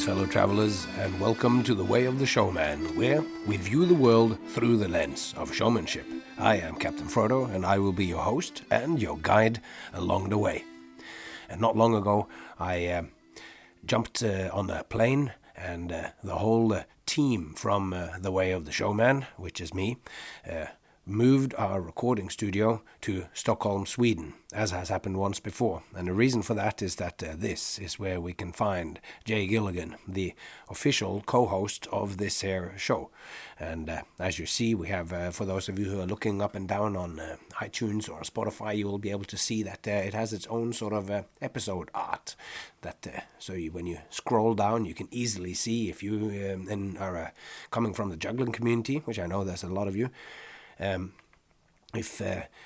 fellow travelers, and welcome to The Way of the Showman, where we view the world through the lens of showmanship. I am Captain Frodo, and I will be your host and your guide along the way. And not long ago, I jumped on a plane, and the whole team from The Way of the Showman, which is me, moved our recording studio to Stockholm, Sweden, as has happened once before. And the reason for that is that this is where we can find Jay Gilligan, the official co-host of this here show. And as you see, we have, for those of you who are looking up and down on iTunes or Spotify, you will be able to see that it has its own sort of episode art. So when you scroll down, you can easily see if you are coming from the juggling community, which I know there's a lot of you. If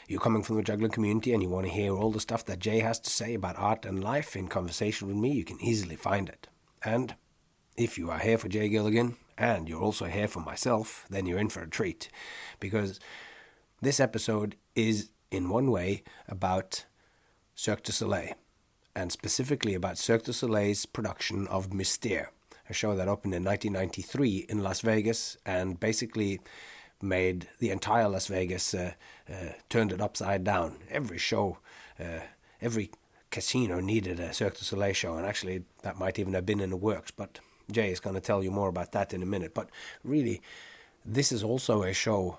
you're coming from the juggling community and you want to hear all the stuff that Jay has to say about art and life in conversation with me, you can easily find it. And if you are here for Jay Gilligan and you're also here for myself, then you're in for a treat. Because this episode is, in one way, about Cirque du Soleil. And specifically about Cirque du Soleil's production of Mystère, a show that opened in 1993 in Las Vegas and basically made the entire Las Vegas, turned it upside down. Every show, every casino needed a Cirque du Soleil show, and actually that might even have been in the works, but Jay is going to tell you more about that in a minute. But really, this is also a show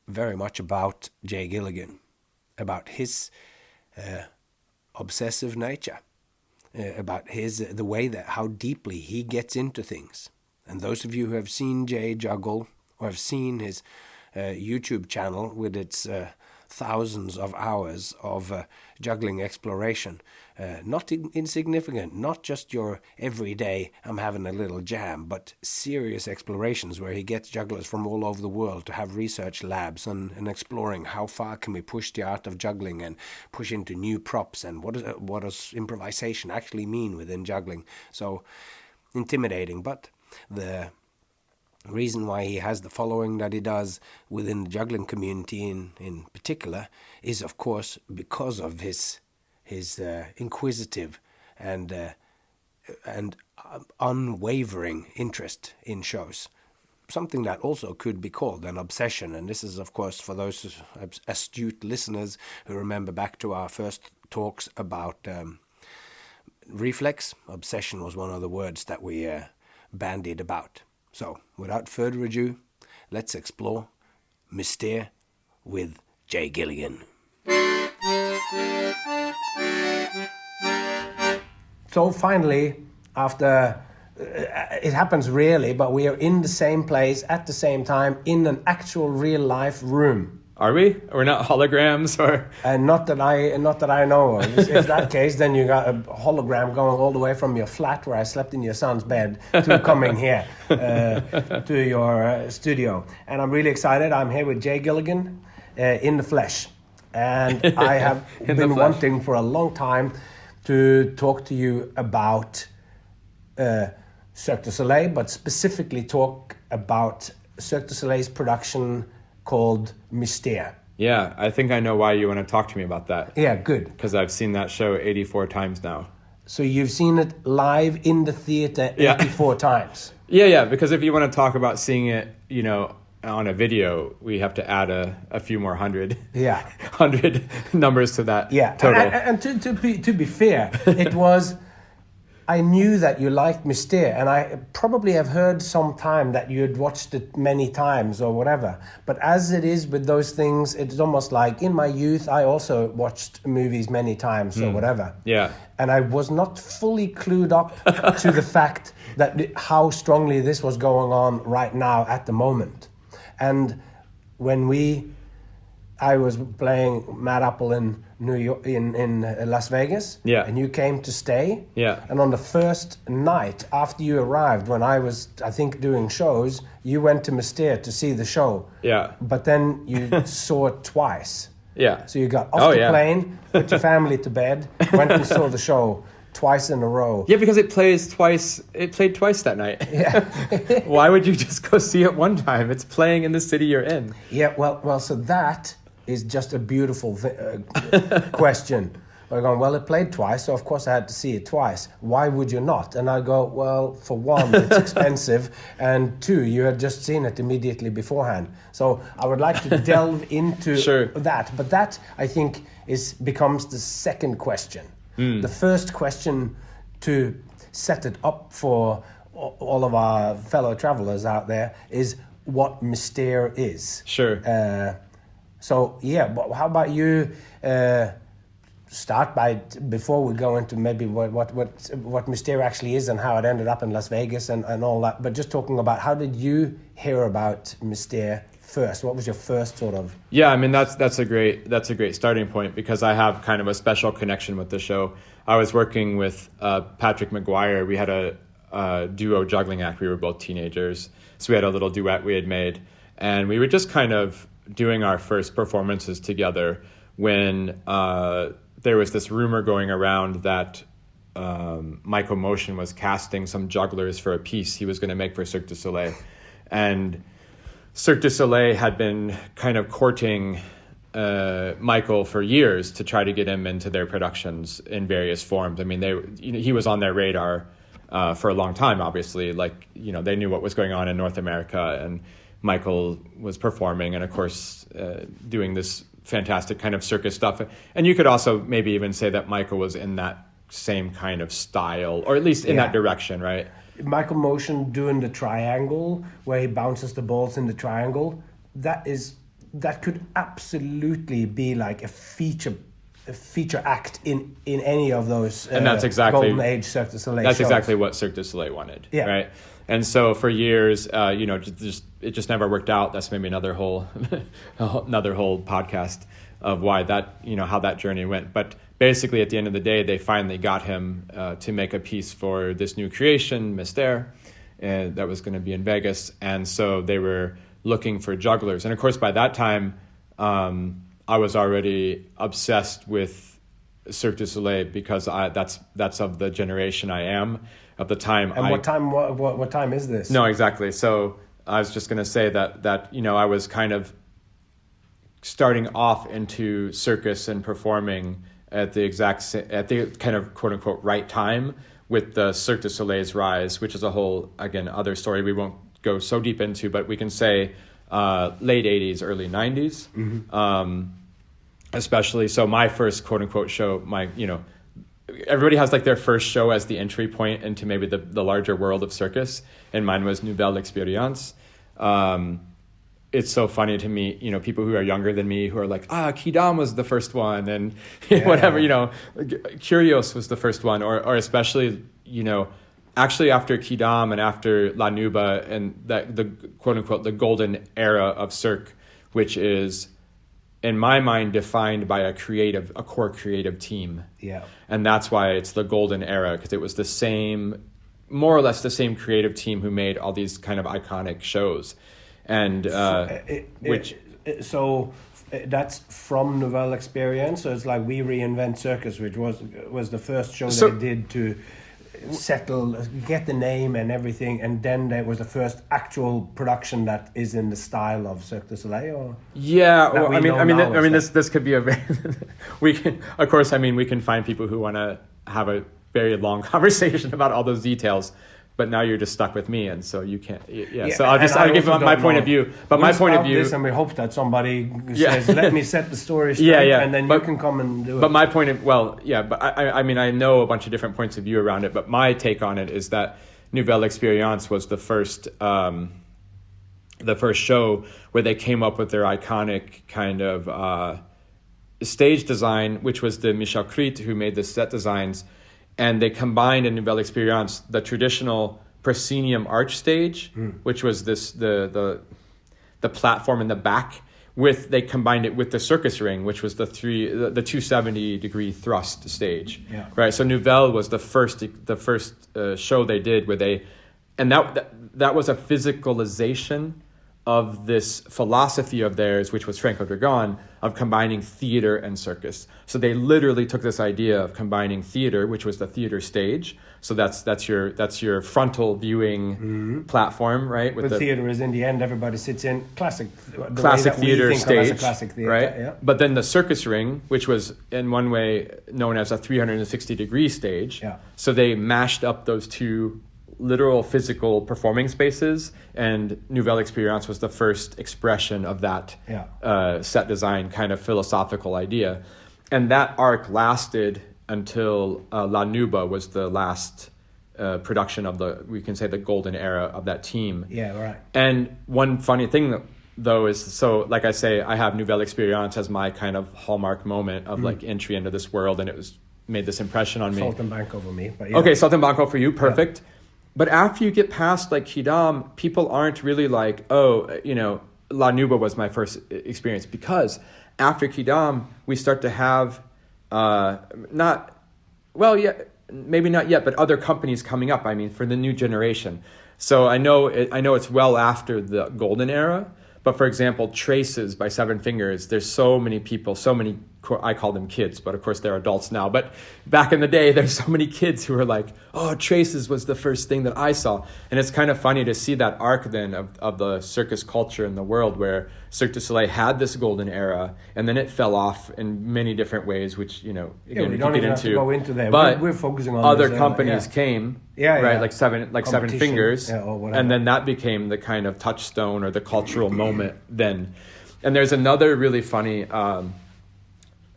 very much about Jay Gilligan, about his obsessive nature, about the way that how deeply he gets into things. And those of you who have seen Jay juggle or have seen his YouTube channel with its thousands of hours of juggling exploration, not insignificant, not just your everyday, I'm having a little jam, but serious explorations where he gets jugglers from all over the world to have research labs and exploring how far can we push the art of juggling and push into new props and what does improvisation actually mean within juggling. So intimidating, but the reason why he has the following that he does within the juggling community in particular is, of course, because of his inquisitive and unwavering interest in shows. Something that also could be called an obsession. And this is, of course, for those astute listeners who remember back to our first talks about reflex. Obsession was one of the words that we bandied about. So, without further ado, let's explore Mystère with Jay Gilligan. So finally, after, it happens rarely, but we are in the same place at the same time in an actual real-life room. Are we? We're not holograms, or? Not that I know of. If that case, then you got a hologram going all the way from your flat where I slept in your son's bed to coming here to your studio. And I'm really excited. I'm here with Jay Gilligan in the flesh. And I have been wanting for a long time to talk to you about Cirque du Soleil, but specifically talk about Cirque du Soleil's production called Mystère. Yeah, I think I know why you want to talk to me about that. Yeah, good. Because I've seen that show 84 times now. So you've seen it live in the theater 84 times? Yeah, because if you want to talk about seeing it, on a video, we have to add a few more hundred numbers to that total. And to be fair, it was... I knew that you liked Mystère, and I probably have heard sometime that you had watched it many times or whatever. But as it is with those things, it's almost like in my youth, I also watched movies many times or whatever. Yeah. And I was not fully clued up to the fact that how strongly this was going on right now at the moment. And when I was playing Mad Apple in New York, in Las Vegas, and you came to stay. Yeah. And on the first night after you arrived, when I was, I think, doing shows, you went to Mystère to see the show. Yeah. But then you saw it twice. Yeah. So you got off the plane, put your family to bed, went and saw the show twice in a row. Yeah, because it played twice that night. Yeah. Why would you just go see it one time? It's playing in the city you're in. Yeah, well, so that is just a beautiful question. they're going, well, it played twice, so of course I had to see it twice. Why would you not? And I go, well, for one, it's expensive, and two, you had just seen it immediately beforehand. So I would like to delve into that, but that, I think, becomes the second question. The first question, to set it up for all of our fellow travelers out there, is what Mystère is. So yeah, but how about you start by, before we go into maybe what Mystère actually is and how it ended up in Las Vegas and all that, but just talking about how did you hear about Mystère first? What was your first sort of? Yeah, I mean that's a great starting point, because I have kind of a special connection with the show. I was working with Patrick McGuire. We had a duo juggling act. We were both teenagers, so we had a little duet we had made, and we were just kind of doing our first performances together when there was this rumor going around that Michael Motion was casting some jugglers for a piece he was going to make for Cirque du Soleil. And Cirque du Soleil had been kind of courting Michael for years to try to get him into their productions in various forms. I mean, he was on their radar for a long time, obviously. Like, they knew what was going on in North America, and Michael was performing and, of course, doing this fantastic kind of circus stuff. And you could also maybe even say that Michael was in that same kind of style, or at least in that direction, right? Michael Motion doing the triangle, where he bounces the balls in the triangle, that could absolutely be like a feature act in any of those and that's exactly, Golden Age Cirque du Soleil That's shows. Exactly what Cirque du Soleil wanted, right? And so for years, it just never worked out. That's maybe another whole podcast of why that, how that journey went. But basically, at the end of the day, they finally got him to make a piece for this new creation, Mystère, that was going to be in Vegas. And so they were looking for jugglers. And of course, by that time, I was already obsessed with Cirque du Soleil, because that's of the generation I am, of the time. And what time is this? No, exactly. So I was just going to say that I was kind of starting off into circus and performing at the kind of quote unquote right time with the Cirque du Soleil's rise, which is a whole, again, other story we won't go so deep into, but we can say late 80s, early 90s. Especially, so my first quote unquote show, everybody has like their first show as the entry point into maybe the larger world of circus, and mine was Nouvelle Experience. It's so funny to me, people who are younger than me who are like, Quidam was the first one, and whatever, Curios was the first one, or especially, actually after Quidam and after La Nuba and the quote unquote the golden era of Cirque, which is, in my mind, defined by a core creative team. Yeah. And that's why it's the golden era, because it was more or less the same creative team who made all these kind of iconic shows. And so that's from Nouvelle Experience. So it's like We Reinvent Circus, which was the first show they did to get the name and everything, and then there was the first actual production that is in the style of Cirque du Soleil. Or this could be a very we can find people who want to have a very long conversation about all those details. But now you're just stuck with me, and so you can't. So I'll give my point of view. But my point of view, and we hope that somebody says, "Let me set the story straight," and then you can come and do it. But my point of I know a bunch of different points of view around it. But my take on it is that Nouvelle Experience was the first show where they came up with their iconic kind of stage design, which was the Michel Crete who made the set designs. And they combined in Nouvelle Experience the traditional proscenium arch stage, which was the platform in the back, they combined it with the circus ring, which was the 270-degree thrust stage. Yeah. Right. So Nouvelle was the first show they did where that was a physicalization of this philosophy of theirs, which was Franco Dragón, of combining theater and circus. So they literally took this idea of combining theater, which was the theater stage. So that's your frontal viewing platform, right? With the theater is in the end, everybody sits in classic theater stage, classic theater, right? Yeah. But then the circus ring, which was in one way known as a 360-degree stage. Yeah. So they mashed up those two literal physical performing spaces, and Nouvelle Experience was the first expression of that set design kind of philosophical idea. And that arc lasted until La Nuba was the last production of we can say the golden era of that team. Yeah, right. And one funny thing though is, so like I say, I have Nouvelle Experience as my kind of hallmark moment of like entry into this world, and it was made this impression on me. Saltimbanco for me. But Okay, Saltimbanco for you, perfect. Yeah. But after you get past like Quidam, people aren't really like, oh, La Nuba was my first experience, because after Quidam, we start to have maybe not yet, but other companies coming up. I mean, for the new generation. So I know it's well after the golden era. But for example, Traces by Seven Fingers, there's so many people, I call them kids, but of course they're adults now. But back in the day, there's so many kids who are like, oh, Traces was the first thing that I saw. And it's kind of funny to see that arc then of the circus culture in the world, where Cirque du Soleil had this golden era, and then it fell off in many different ways, which, we don't even have to go into there. But we're focusing on other companies came, like Seven Fingers, or and then that became the kind of touchstone or the cultural moment then. And there's another really funny,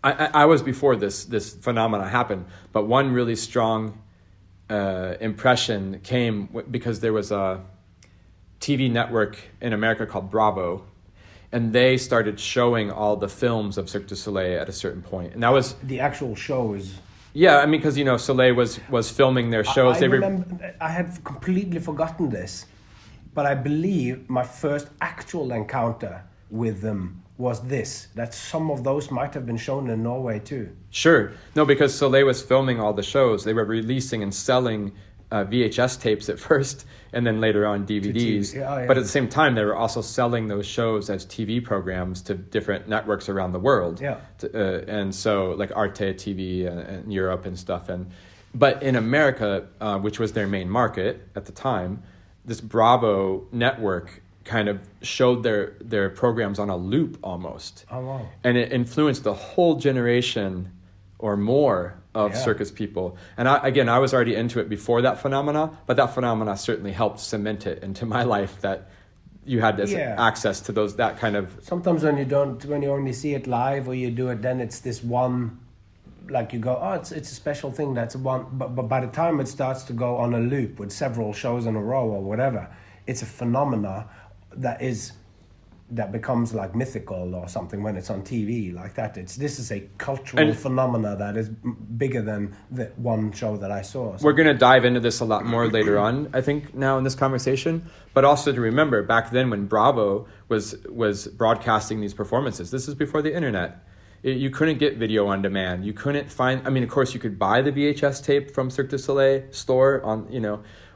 I was before this phenomena happened, but one really strong impression came because there was a TV network in America called Bravo, and they started showing all the films of Cirque du Soleil at a certain point. And that was... The actual show is... Yeah, I mean, because, Soleil was filming their shows. I had completely forgotten this, but I believe my first actual encounter with them was this, that some of those might have been shown in Norway too. Sure. No, because Soleil was filming all the shows. They were releasing and selling VHS tapes at first, and then later on DVDs. But at the same time, they were also selling those shows as TV programs to different networks around the world. Yeah. And so, like Arte TV and Europe and stuff. But in America, which was their main market at the time, this Bravo network kind of showed their programs on a loop almost. Oh, wow. And it influenced the whole generation or more of circus people. And I was already into it before that phenomena, but that phenomena certainly helped cement it into my life, that you had this access to that kind of... Sometimes when you only see it live or you do it, then it's this one, like you go, oh, it's a special thing, that's one, but by the time it starts to go on a loop with several shows in a row or whatever, it's a phenomena that becomes like mythical or something when it's on TV like that. This is a cultural phenomena that is bigger than the one show that I saw. We're going to dive into this a lot more later on, I think, now in this conversation. But also to remember, back then when Bravo was broadcasting these performances, this is before the internet. You couldn't get video on demand. You couldn't find... I mean, of course, you could buy the VHS tape from Cirque du Soleil store on,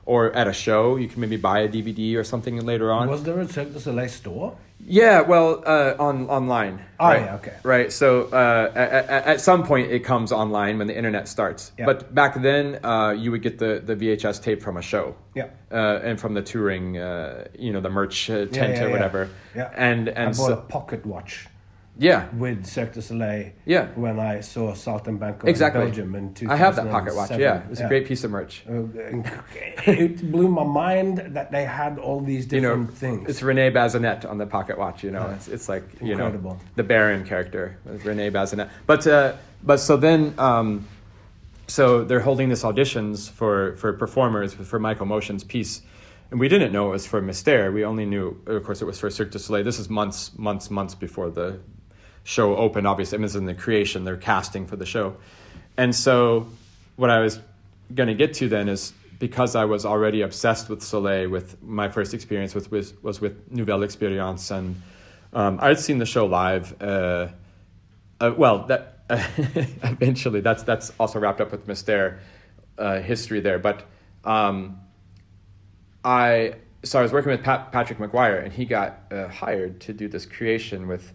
or at a show. You can maybe buy a DVD or something later on. Was there a Cirque du Soleil store? Yeah, well, online. Oh, right? Yeah, okay. Right, so at some point it comes online when the internet starts. Yeah. But back then, you would get the VHS tape from a show. Yeah. And from the touring, the merch tent or whatever. Yeah. And I bought a pocket watch. Yeah. With Cirque du Soleil. Yeah. When I saw Saltimbanco in Belgium in 2007. I have that pocket watch, yeah. It was a great piece of merch. It blew my mind that they had all these different things. It's René Bazinet on the pocket watch, It's like, incredible. The Baron character, René Bazinet. But so then, so they're holding this auditions for performers for Michael Motion's piece. And we didn't know it was for Mystère. We only knew, of course, it was for Cirque du Soleil. This is months before the show opened, obviously. I mean, this is in the creation, they're casting for the show. And so what I was going to get to then is, because I was already obsessed with Soleil, with my first experience was with Nouvelle Experience, and I'd seen the show live. Eventually, that's also wrapped up with Mystère history there. But so I was working with Patrick McGuire, and he got hired to do this creation with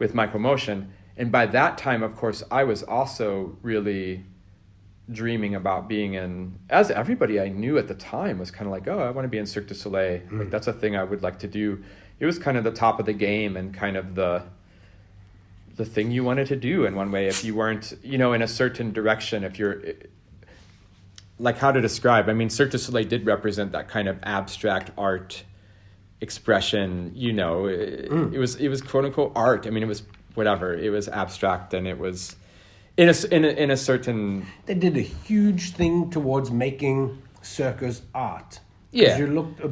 Micromotion. And by that time, of course, I was also really dreaming about being in, as everybody I knew at the time was kind of like, oh, I want to be in Cirque du Soleil. Like, that's a thing I would like to do. It was kind of the top of the game and kind of the thing you wanted to do in one way. If you weren't, in a certain direction, if you're, like, how to describe, I mean, Cirque du Soleil did represent that kind of abstract art expression, it was quote unquote art. I mean, it was whatever, it was abstract, and it was in a certain... They did a huge thing towards making circus art. Yeah.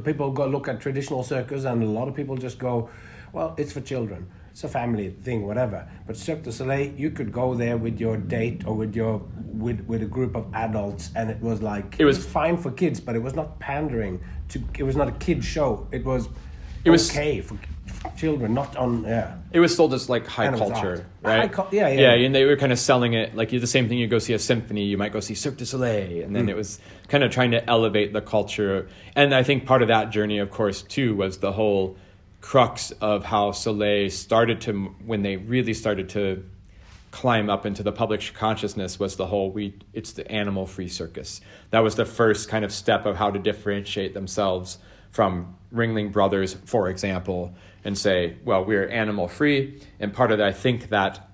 People go look at traditional circus, and a lot of people just go, well, it's for children. It's a family thing, whatever. But Cirque du Soleil, you could go there with your date or with a group of adults, and it was like... It was fine for kids, but it was not pandering to... It was not a kid's show. It was okay for children, not on... Yeah. It was still just like high culture, right? Yeah, and they were kind of selling it like the same thing. You go see a symphony, you might go see Cirque du Soleil, and then it was kind of trying to elevate the culture. And I think part of that journey, of course, too, was the whole crux of how Soleil started to, when they really started to climb up into the public consciousness, was the whole, it's the animal-free circus. That was the first kind of step of how to differentiate themselves from Ringling Brothers, for example, and say, well, we're animal-free. And part of that, I think that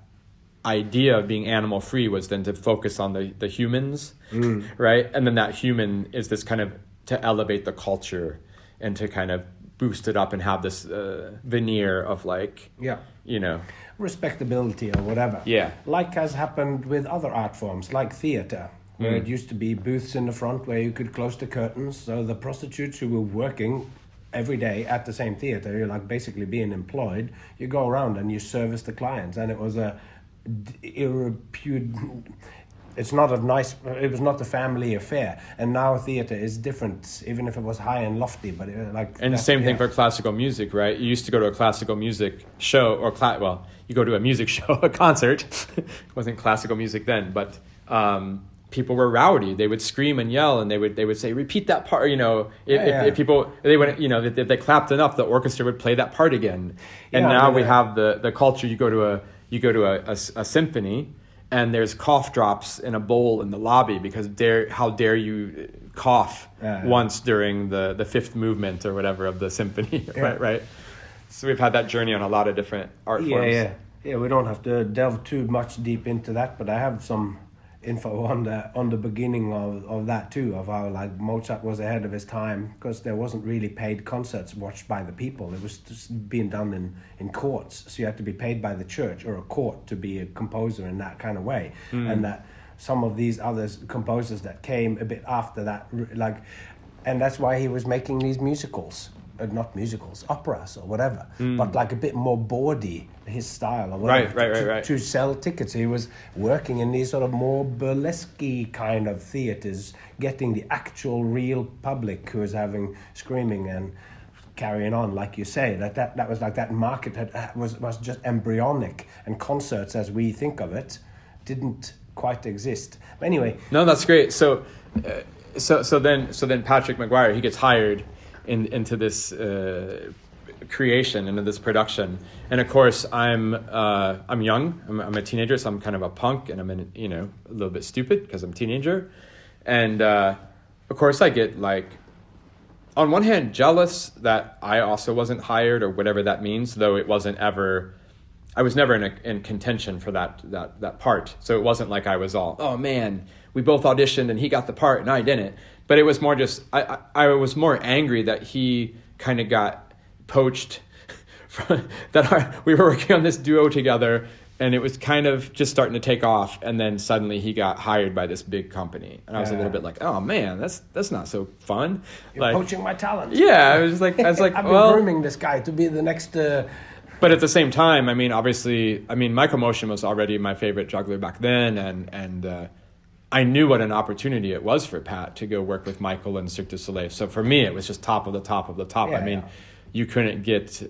idea of being animal-free was then to focus on the humans, right? And then that human is this kind of, to elevate the culture and to kind of boost it up and have this veneer of like, respectability or whatever. Yeah. Like has happened with other art forms, like theater, where it used to be booths in the front where you could close the curtains. So the prostitutes who were working every day at the same theater, you're like basically being employed. You go around and you service the clients, and it was it was not a family affair. And now theater is different, even if it was high and lofty, but and the same thing for classical music, right? You used to go to a classical music show, or you go to a music show, a concert. It wasn't classical music then, but people were rowdy. They would scream and yell, and they would say, repeat that part. If people, they would, if they clapped enough, the orchestra would play that part again. And now we have the culture. You go to a symphony, and there's cough drops in a bowl in the lobby because how dare you cough once during the fifth movement or whatever of the symphony, right? So we've had that journey on a lot of different art forms. Yeah. We don't have to delve too much deep into that, but I have some info on the beginning of that too, of how like Mozart was ahead of his time, because there wasn't really paid concerts watched by the people. It was just being done in courts, so you had to be paid by the church or a court to be a composer in that kind of way. And that some of these other composers that came a bit after that, and that's why he was making these musicals. Not musicals, operas or whatever, but like a bit more bawdy, his style or whatever. Right. To sell tickets. He was working in these sort of more burlesque kind of theaters, getting the actual real public who was having screaming and carrying on, like you say. That was like that market was just embryonic, and concerts as we think of it didn't quite exist. But anyway. No, that's great. So then Patrick McGuire, he gets hired into this creation, into this production, and of course I'm young. I'm a teenager, so I'm kind of a punk, and I'm a little bit stupid because I'm a teenager, and of course I get like, on one hand, jealous that I also wasn't hired or whatever that means, though it wasn't ever. I was never in contention for that part, so it wasn't like I was all, oh man, we both auditioned and he got the part and I didn't. But it was more just, I was more angry that he kind of got poached, we were working on this duo together, and it was kind of just starting to take off, and then suddenly he got hired by this big company. And I was a little bit like, oh man, that's not so fun. You're poaching my talent. Yeah, I was like, I've been grooming this guy to be the next... But at the same time, obviously, Micromotion was already my favorite juggler back then, and I knew what an opportunity it was for Pat to go work with Michael and Cirque du Soleil. So for me, it was just top of the top of the top. You couldn't get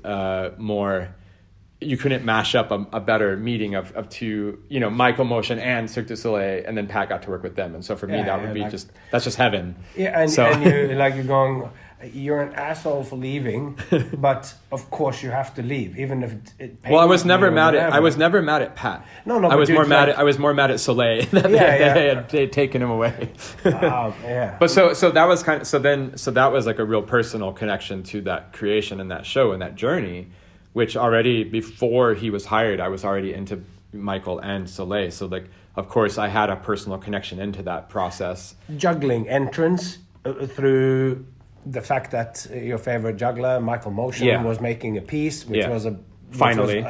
you couldn't mash up a better meeting of two, Micromotion and Cirque du Soleil, and then Pat got to work with them. And so for me, that would be that's just heaven. Yeah, and you're going, you're an asshole for leaving, but of course you have to leave, even if it pains Well, I was never you or mad at whatever. I was never mad at Pat. No, I was but more it's mad like- at I was more mad at Soleil that they'd taken him away. Yeah. But so that was so that was like a real personal connection to that creation and that show and that journey, which already before he was hired, I was already into Michael and Soleil. So like, of course, I had a personal connection into that process. Juggling entrance through the fact that your favorite juggler, Michael Motion, Yeah. was making a piece, which Yeah. was a Finally.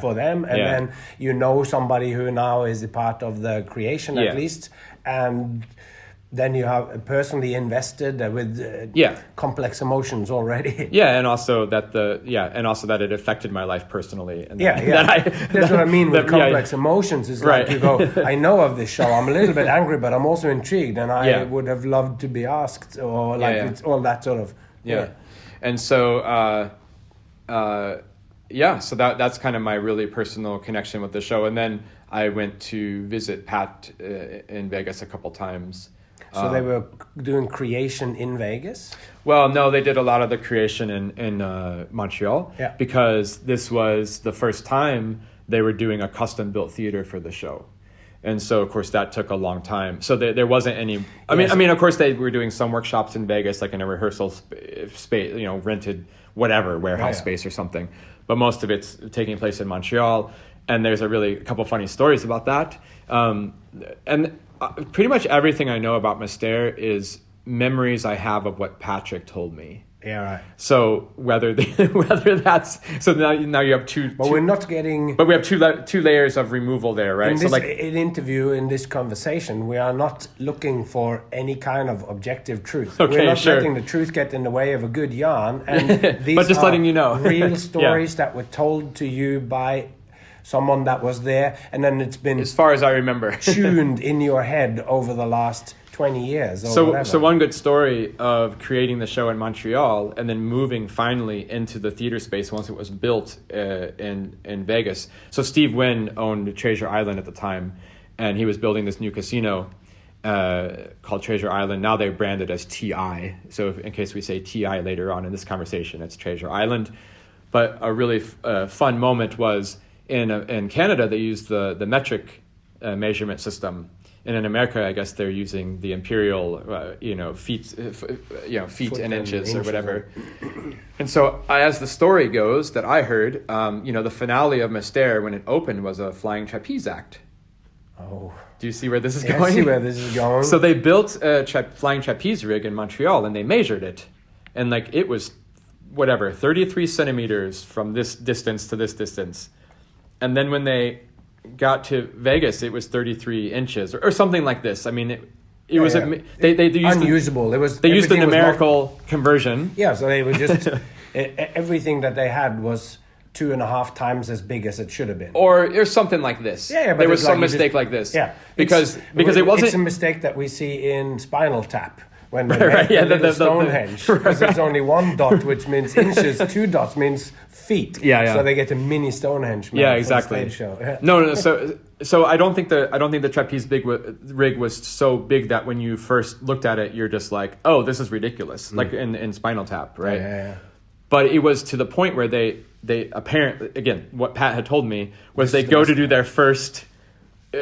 for them, and Yeah. then you know somebody who now is a part of the creation Yeah. at least, and then you have personally invested with complex emotions already. Yeah, and also that it affected my life personally. And That's what I mean with complex emotions. Is like you go, I know of this show. I'm a little bit angry, but I'm also intrigued, and I would have loved to be asked, or like it's all that sort of. And so so that's kind of my really personal connection with the show. And then I went to visit Pat in Vegas a couple times. So they were doing creation in Vegas? Well, no, they did a lot of the creation in Montreal because this was the first time they were doing a custom-built theater for the show. And so, of course, that took a long time. So there wasn't any... I mean, of course, they were doing some workshops in Vegas, like in a rehearsal space, rented whatever, warehouse space or something. But most of it's taking place in Montreal. And there's a couple funny stories about that. And pretty much everything I know about Mystère is memories I have of what Patrick told me. Yeah, right. So whether that's so now you have two. But we're not getting. But we have two layers of removal there, right? In this so like interview, in this conversation, we are not looking for any kind of objective truth. Okay, we're not sure. letting the truth get in the way of a good yarn. And these but just are letting you know, real stories that were told to you by someone that was there, and then it's been, as far as I remember, tuned in your head over the last 20 years. Or whatever. So one good story of creating the show in Montreal and then moving finally into the theater space once it was built in Vegas. So Steve Wynn owned Treasure Island at the time, and he was building this new casino called Treasure Island. Now they branded as TI. So in case we say TI later on in this conversation, it's Treasure Island. But a really fun moment was in Canada, they used the metric measurement system. And in America, I guess they're using the imperial, feet and inches or whatever. And so, as the story goes that I heard, the finale of Mystère when it opened was a flying trapeze act. Oh. Do you see where this is going? I see where this is going. So they built a flying trapeze rig in Montreal, and they measured it, and it was 33 centimeters from this distance to this distance, and then when they got to Vegas, it was 33 inches or something like this. I mean, it was they used unusable. They used the numerical conversion. Yeah, so they were just everything that they had was 2.5 times as big as it should have been, or something like this. Yeah, but there was some mistake like this. Yeah, because it wasn't. It's a mistake that we see in Spinal Tap. When they make the Stonehenge, because there's only one dot, which means inches. 2 dots means feet. Yeah. So they get a mini Stonehenge. Yeah, exactly. For the stage show. Yeah. No. So I don't think the trapeze rig was so big that when you first looked at it, you're just like, oh, this is ridiculous. Like in Spinal Tap, right? Yeah. But it was to the point where they apparently, again, what Pat had told me was they go to do their first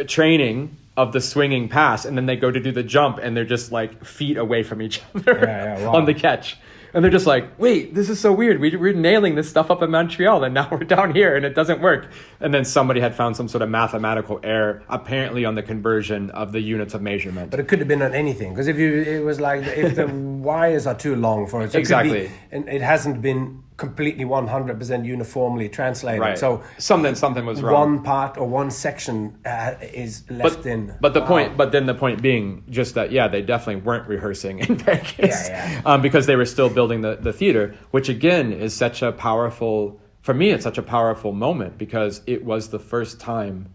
training of the swinging pass, and then they go to do the jump, and they're just like feet away from each other on the catch. And they're just like, wait, this is so weird. We're nailing this stuff up in Montreal, and now we're down here, and it doesn't work. And then somebody had found some sort of mathematical error, apparently on the conversion of the units of measurement. But it could have been on anything, because if the wires are too long for it, so exactly, and it hasn't been completely 100% uniformly translated. Right. So something was wrong. One part or one section is left in. But the point being just that they definitely weren't rehearsing in Vegas. Because they were still building the theater, which again is such a powerful, for me it's such a powerful moment, because it was the first time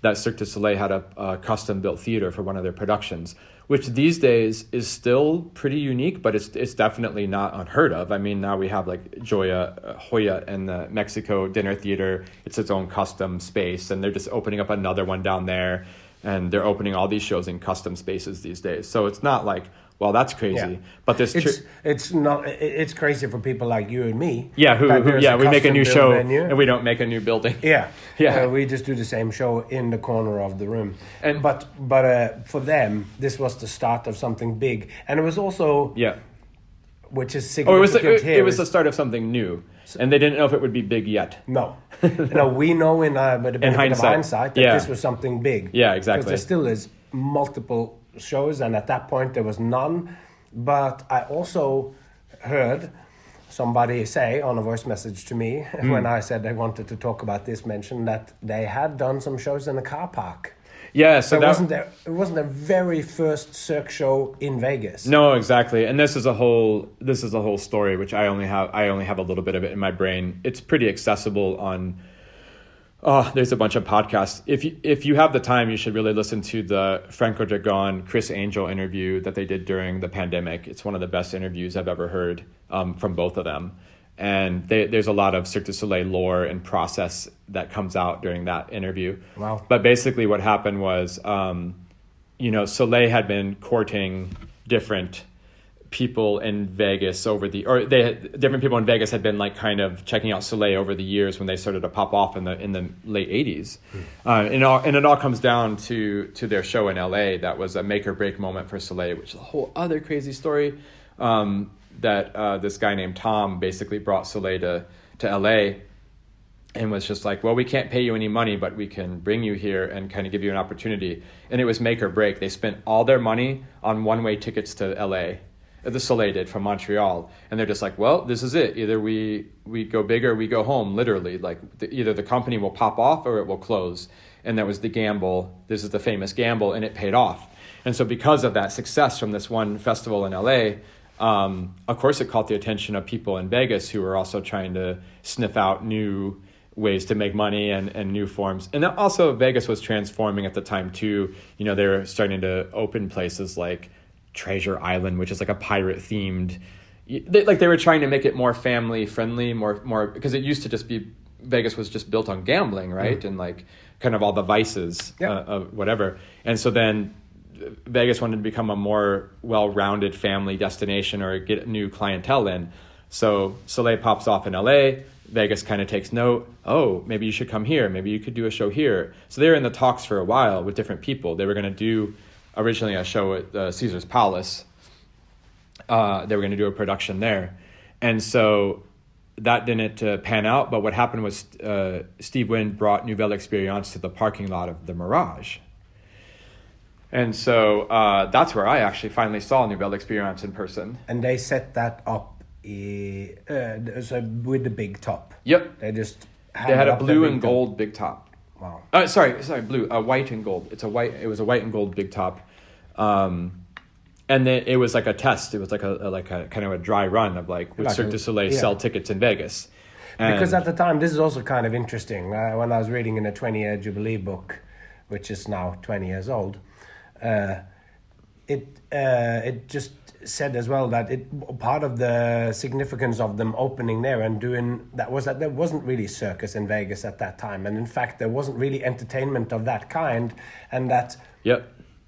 that Cirque du Soleil had a custom built theater for one of their productions, which these days is still pretty unique, but it's definitely not unheard of. I mean, now we have like Hoya and the Mexico Dinner Theater. It's its own custom space, and they're just opening up another one down there, and they're opening all these shows in custom spaces these days. So it's not like well, that's crazy. Yeah. But this it's not. It's crazy for people like you and me. Yeah, we make a new show venue. and we don't make a new building. Yeah, yeah. We just do the same show in the corner of the room. And but for them, this was the start of something big, and it was also which is significant it was the start of something new, and they didn't know if it would be big yet. No, no, we know with the benefit of hindsight that this was something big. Yeah, exactly. Because there still is multiple shows, and at that point there was none. But I also heard somebody say on a voice message to me when I said I wanted to talk about this, mention that they had done some shows in a car park. Yeah, so it wasn't their very first Cirque show in Vegas. No, exactly. And this is a whole story which I only have a little bit of it in my brain. It's pretty accessible on there's a bunch of podcasts. If you have the time, you should really listen to the Franco Dragon, Chris Angel interview that they did during the pandemic. It's one of the best interviews I've ever heard from both of them. And there's a lot of Cirque du Soleil lore and process that comes out during that interview. Wow. But basically what happened was, Soleil had been courting different people in Vegas different people in Vegas had been like kind of checking out Soleil over the years when they started to pop off in the late 80s. And it all comes down to their show in LA. That was a make or break moment for Soleil, which is a whole other crazy story. That this guy named Tom basically brought Soleil to LA and was just like, well, we can't pay you any money, but we can bring you here and kind of give you an opportunity. And it was make or break. They spent all their money on one-way tickets to LA. The Soleil did from Montreal. And they're just like, well, this is it. Either we go big or we go home, literally. Like either the company will pop off or it will close. And that was the gamble. This is the famous gamble, and it paid off. And so because of that success from this one festival in LA, of course, it caught the attention of people in Vegas who were also trying to sniff out new ways to make money and new forms. And also Vegas was transforming at the time too. They were starting to open places like Treasure Island, which is like a pirate themed. They were trying to make it more family friendly, more because it used to just be Vegas was just built on gambling, right? And like kind of all the vices of whatever. And so then Vegas wanted to become a more well-rounded family destination or get new clientele in. So Soleil pops off in LA. Vegas kind of takes note. Oh, maybe you should come here. Maybe you could do a show here. So they were in the talks for a while with different people. They were going to do originally a show at Caesar's Palace. They were going to do a production there. And so that didn't pan out. But what happened was Steve Wynn brought Nouvelle Experience to the parking lot of the Mirage. And so that's where I actually finally saw Nouvelle Experience in person. And they set that up so with the big top. Yep. They had a blue and gold big top. Wow. Sorry, blue. White and gold. It was a white and gold big top. And then it was like a test. It was like a kind of a dry run of like would Cirque du Soleil sell tickets in Vegas? Because at the time, this is also kind of interesting. When I was reading in a 20-year Jubilee book, which is now 20 years old, it just said as well that part of the significance of them opening there and doing that was that there wasn't really circus in Vegas at that time, and in fact there wasn't really entertainment of that kind, and that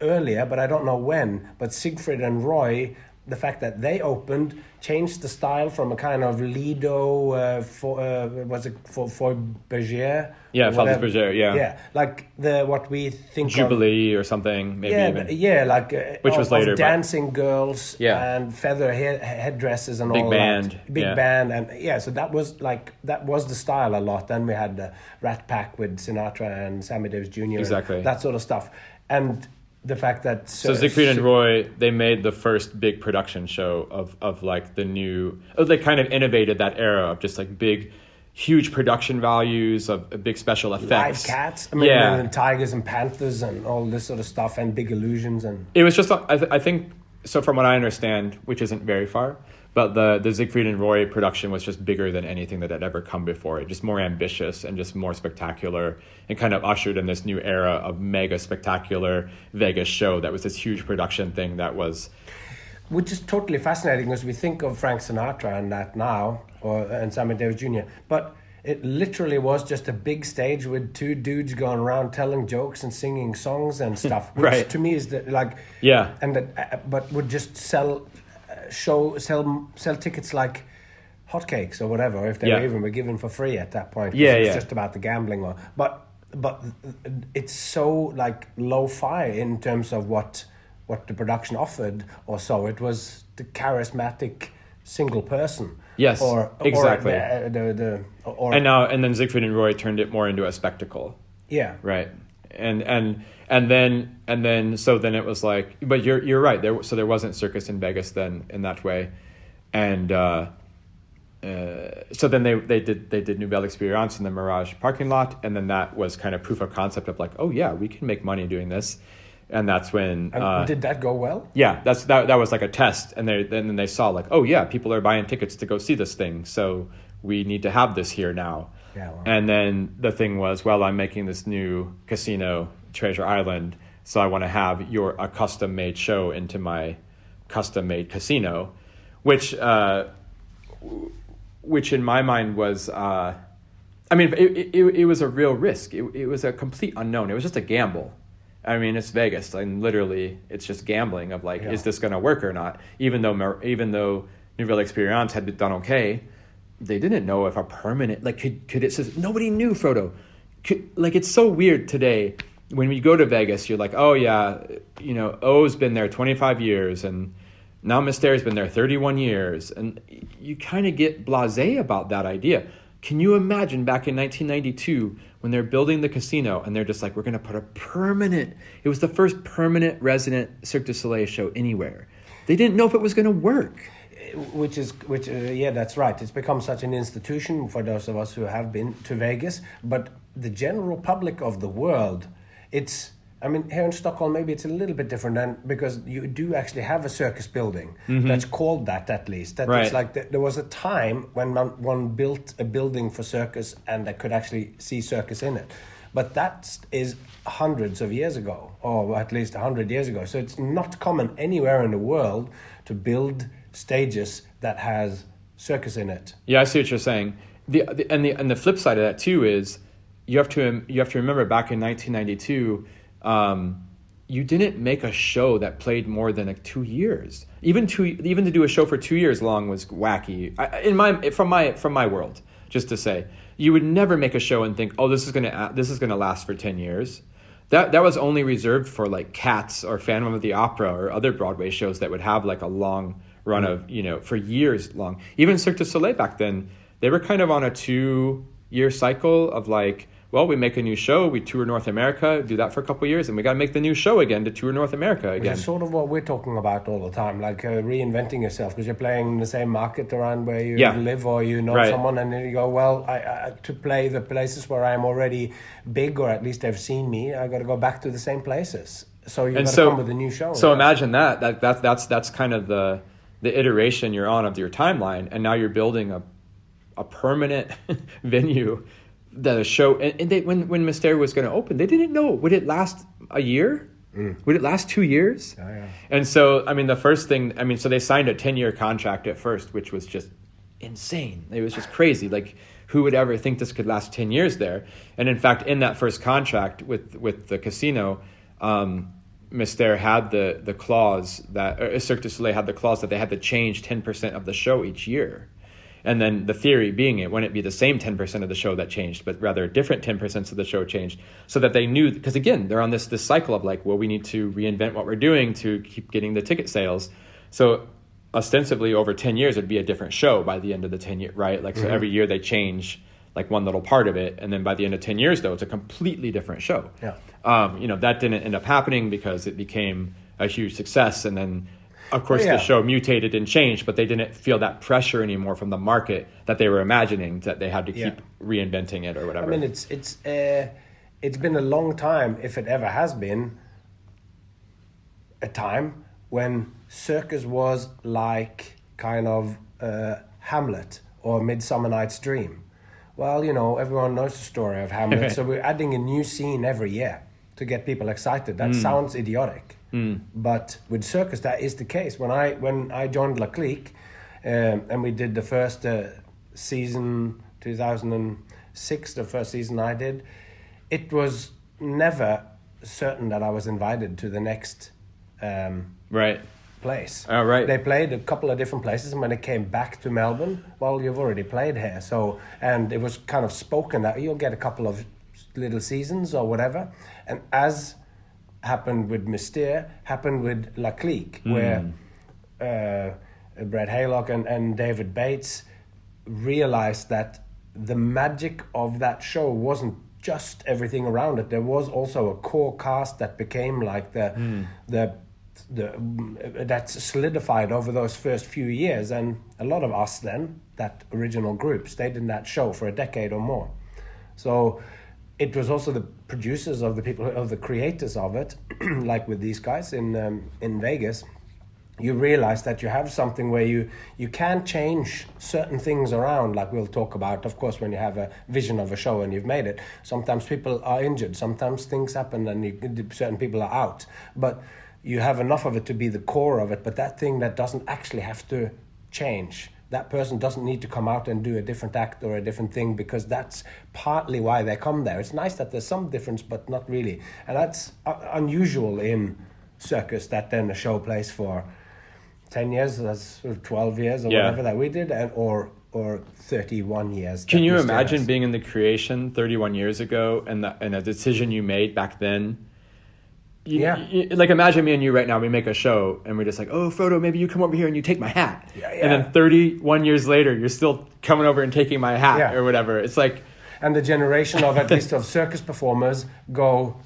earlier, but I don't know when, but Siegfried and Roy, the fact that they opened changed the style from a kind of Lido was it for Bergère? Yeah, Faldis Bergère, yeah, like what we think Jubilee or something, maybe even. Like which was later, dancing girls and feather headdresses and big all band. that. Big band, and so that was the style a lot. Then we had the Rat Pack with Sinatra and Sammy Davis Jr. Exactly. That sort of stuff, and the fact that so Siegfried and Roy, they made the first big production show of like the new. They kind of innovated that era of just like big, huge production values of big special effects. Live cats, and tigers and panthers and all this sort of stuff, and big illusions, and it was just I think so. From what I understand, which isn't very far, but the Siegfried and Roy production was just bigger than anything that had ever come before it. Just more ambitious and just more spectacular, and kind of ushered in this new era of mega spectacular Vegas show that was this huge production thing that was... Which is totally fascinating because we think of Frank Sinatra and that now, and Sammy Davis Jr., but it literally was just a big stage with two dudes going around telling jokes and singing songs and stuff, which Right. to me is like, Yeah. and that, but would just sell tickets like hotcakes or whatever, if they were given for free at that point. Yeah, It was yeah. just about the gambling, but it's so like lo-fi in terms of what the production offered, or so it was the charismatic single person. Yes, exactly. Or And then Siegfried and Roy turned it more into a spectacle. yeah, Right. And then so then it was like, but you're right. There wasn't Circus in Vegas then in that way. And so then they did Nouvelle Experience in the Mirage parking lot, and then that was kind of proof of concept of like, oh yeah, we can make money doing this. And that's when did that go well? yeah, that was like a test, and then they saw like, oh yeah, people are buying tickets to go see this thing, so we need to have this here now. Yeah, wow. And then the thing was, well, I'm making this new casino, Treasure Island, so I want to have a custom made show into my custom made casino, which in my mind was, I mean, it was a real risk. It was a complete unknown. It was just a gamble. I mean, it's Vegas, and literally, it's just gambling of like, is this going to work or not? Even though Nouvelle Experience had done okay, they didn't know if a permanent, like, could it? Nobody knew, Frodo. Like, it's so weird today when we go to Vegas. You're like, oh yeah, O's been there 25 years, and now Mystère's been there 31 years, and you kind of get blasé about that idea. Can you imagine back in 1992 when they're building the casino and they're just like, we're going to put it was the first permanent resident Cirque du Soleil show anywhere. They didn't know if it was going to work. Yeah, that's right. It's become such an institution for those of us who have been to Vegas, but the general public of the world, I mean, here in Stockholm, maybe it's a little bit different because you do actually have a circus building that's called that, at least. Right. It's like there was a time when one built a building for circus and they could actually see circus in it. But that is hundreds of years ago, or at least 100 years ago. So it's not common anywhere in the world to build stages that has circus in it. Yeah, I see what you're saying. And the flip side of that too is you have to remember back in 1992. You didn't make a show that played more than like 2 years. Even to do a show for 2 years long was wacky. From my world, just to say, you would never make a show and think, oh, this is gonna last for 10 years. That was only reserved for like Cats or Phantom of the Opera or other Broadway shows that would have like a long run of for years long. Even Cirque du Soleil back then, they were kind of on a 2-year cycle of like, well, we make a new show, we tour North America, do that for a couple of years, and we got to make the new show again to tour North America again. Which is sort of what we're talking about all the time, like reinventing yourself, because you're playing in the same market around where you live, or you know someone, and then you go, well, I to play the places where I'm already big, or at least they've seen me, I got to go back to the same places. So you've got to come with a new show. So imagine that's kind of the iteration you're on of your timeline, and now you're building a permanent venue. The show, and they, when Mystère was going to open, they didn't know, would it last a year? Would it last 2 years? Oh, yeah. And so, I mean, the first thing, so they signed a 10-year contract at first, which was just insane. It was just crazy. Like, who would ever think this could last 10 years there? And in fact, in that first contract with the casino, Mystère had the clause that, Cirque du Soleil had the clause that they had to change 10% of the show each year. And then the theory being it wouldn't be the same 10% of the show that changed, but rather different 10% of the show changed, so that they knew, because again, they're on this cycle of like, well, we need to reinvent what we're doing to keep getting the ticket sales. So ostensibly over 10 years, it'd be a different show by the end of the 10 year, right? Like, so every year they change like one little part of it. And then by the end of 10 years though, it's a completely different show. Yeah. That didn't end up happening because it became a huge success. And then, of course, the show mutated and changed, but they didn't feel that pressure anymore from the market that they were imagining, that they had to keep reinventing it or whatever. I mean, it's been a long time, if it ever has been, a time when circus was like kind of Hamlet or Midsummer Night's Dream. Well, everyone knows the story of Hamlet, so we're adding a new scene every year to get people excited. That sounds idiotic. But with circus, that is the case. When I joined La Clique, and we did the first season 2006, the first season I did, it was never certain that I was invited to the next Right. place. Oh, right. They played a couple of different places, and when they came back to Melbourne, well, you've already played here. So, and it was kind of spoken that you'll get a couple of little seasons or whatever. And as happened with Mystère, happened with La Clique, where Brett Haylock and David Bates realized that the magic of that show wasn't just everything around it. There was also a core cast that became like that's solidified over those first few years, and a lot of us then, that original group, stayed in that show for a decade or more. So it was also the producers of the creators of it, like with these guys in Vegas. You realize that you have something where you can change certain things around, like we'll talk about, of course, when you have a vision of a show and you've made it. Sometimes people are injured, sometimes things happen and certain people are out. But you have enough of it to be the core of it, but that thing that doesn't actually have to change. That person doesn't need to come out and do a different act or a different thing, because that's partly why they come there. It's nice that there's some difference, but not really. And that's unusual in Circus, that then a show plays for 10 years, that's 12 years or whatever that we did, and or 31 years. Can you imagine being in the creation 31 years ago and a decision you made back then? Like imagine me and you right now, we make a show and we're just like, oh, Frodo, maybe you come over here and you take my hat. And then 31 years later, you're still coming over and taking my hat or whatever. It's like... And the generation of, at least of circus performers go,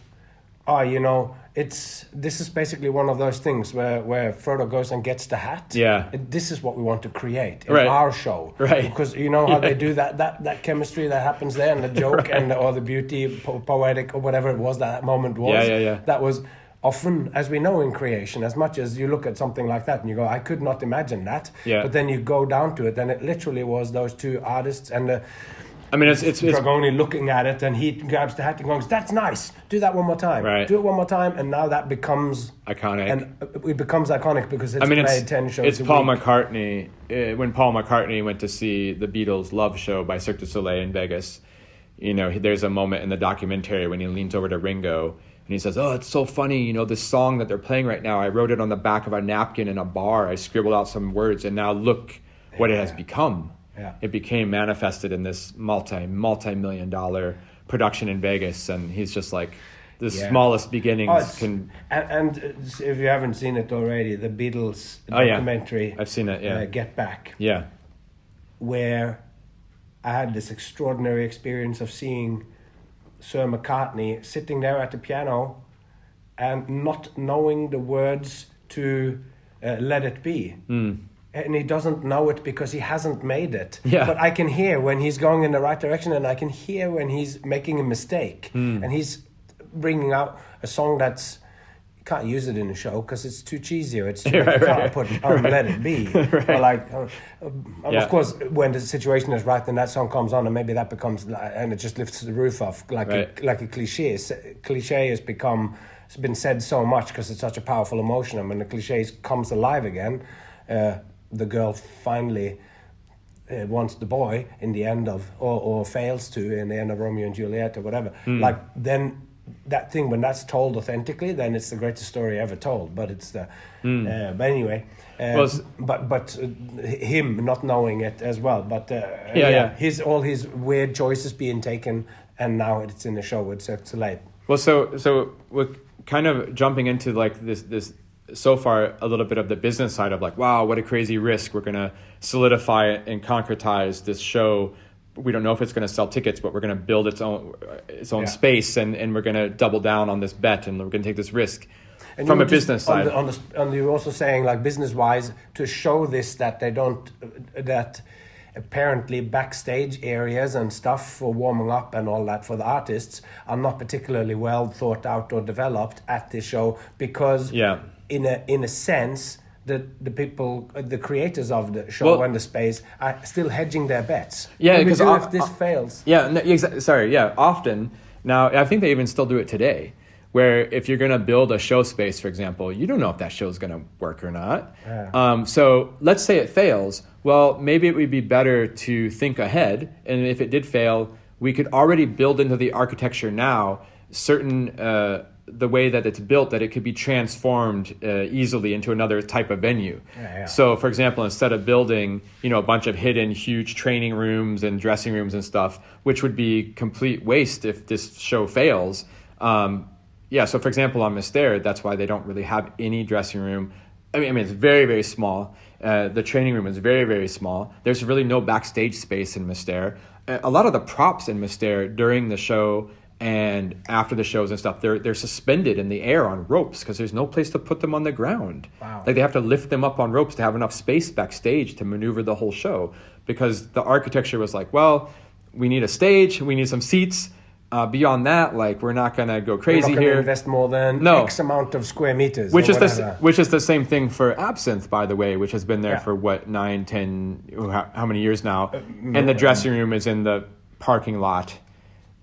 this is basically one of those things where Frodo goes and gets the hat. Yeah. This is what we want to create in our show. Right. Because you know how they do that chemistry that happens there, and the joke or the beauty, poetic or whatever it was that moment was. Yeah. That was often, as we know in creation, as much as you look at something like that and you go, I could not imagine that. Yeah. But then you go down to it, and it literally was those two artists and it's only looking at it, and he grabs the hat and goes, "That's nice. Do that one more time. Right. Do it one more time." And now that becomes iconic. And it becomes iconic because it's played 10 shows. It's Paul McCartney. When Paul McCartney went to see the Beatles' Love Show by Cirque du Soleil in Vegas, there's a moment in the documentary when he leans over to Ringo and he says, "Oh, it's so funny. This song that they're playing right now. I wrote it on the back of a napkin in a bar. I scribbled out some words, and now look what it has become." Yeah. It became manifested in this multi-million dollar production in Vegas, and he's just like the smallest beginnings can. And if you haven't seen it already, the Beatles documentary, I've seen it. Yeah, Get Back. Yeah, where I had this extraordinary experience of seeing Sir McCartney sitting there at the piano and not knowing the words to "Let It Be." And he doesn't know it because he hasn't made it. Yeah. But I can hear when he's going in the right direction, and I can hear when he's making a mistake. And he's bringing out a song that's... You can't use it in a show because it's too cheesy, or it's too... You can't put Let It Be. Or of course, when the situation is right, then that song comes on, and maybe that becomes... And it just lifts the roof off like a cliche. Cliche has become... It's been said so much because it's such a powerful emotion. And when the cliche comes alive again... the girl finally wants the boy in the end of, or fails to in the end of Romeo and Juliet or whatever. Like, then that thing, when that's told authentically, then it's the greatest story ever told. But it's the, but anyway, but him not knowing it as well. But all his weird choices being taken, and now it's in the show with Cirque du Soleil. Well, so we're kind of jumping into like this. So far, a little bit of the business side of like, wow, what a crazy risk. We're going to solidify it and concretize this show. We don't know if it's going to sell tickets, but we're going to build its own space, and we're going to double down on this bet, and we're going to take this risk. And from a business side. And you're also saying, like, business-wise, to show this, that they don't... that apparently backstage areas and stuff for warming up and all that for the artists are not particularly well thought out or developed at this show, because... In a sense, the people, the creators of the show and the space are still hedging their bets. Yeah, because if this fails. Yeah, often. Now, I think they even still do it today, Where if you're going to build a show space, for example, you don't know if that show is going to work or not. Yeah. So let's say it fails. Well, maybe it would be better to think ahead. And if it did fail, we could already build into the architecture now certain the way that it's built, that it could be transformed easily into another type of venue. Yeah. So, for example, instead of building, a bunch of hidden, huge training rooms and dressing rooms and stuff, which would be complete waste if this show fails. So for example, on Mystère, that's why they don't really have any dressing room. I mean, it's very, very small. The training room is very, very small. There's really no backstage space in Mystère. A lot of the props in Mystère during the show and after the shows and stuff, they're suspended in the air on ropes because there's no place to put them on the ground. Wow. Like they have to lift them up on ropes to have enough space backstage to maneuver the whole show, because the architecture was like, well, we need a stage, we need some seats. Beyond that, like, we're not going to go crazy we're not here. Gonna invest more than X amount of square meters. Which is the same thing for Absinthe, by the way, which has been there for 9, 10, how many years now? And the dressing room is in the parking lot.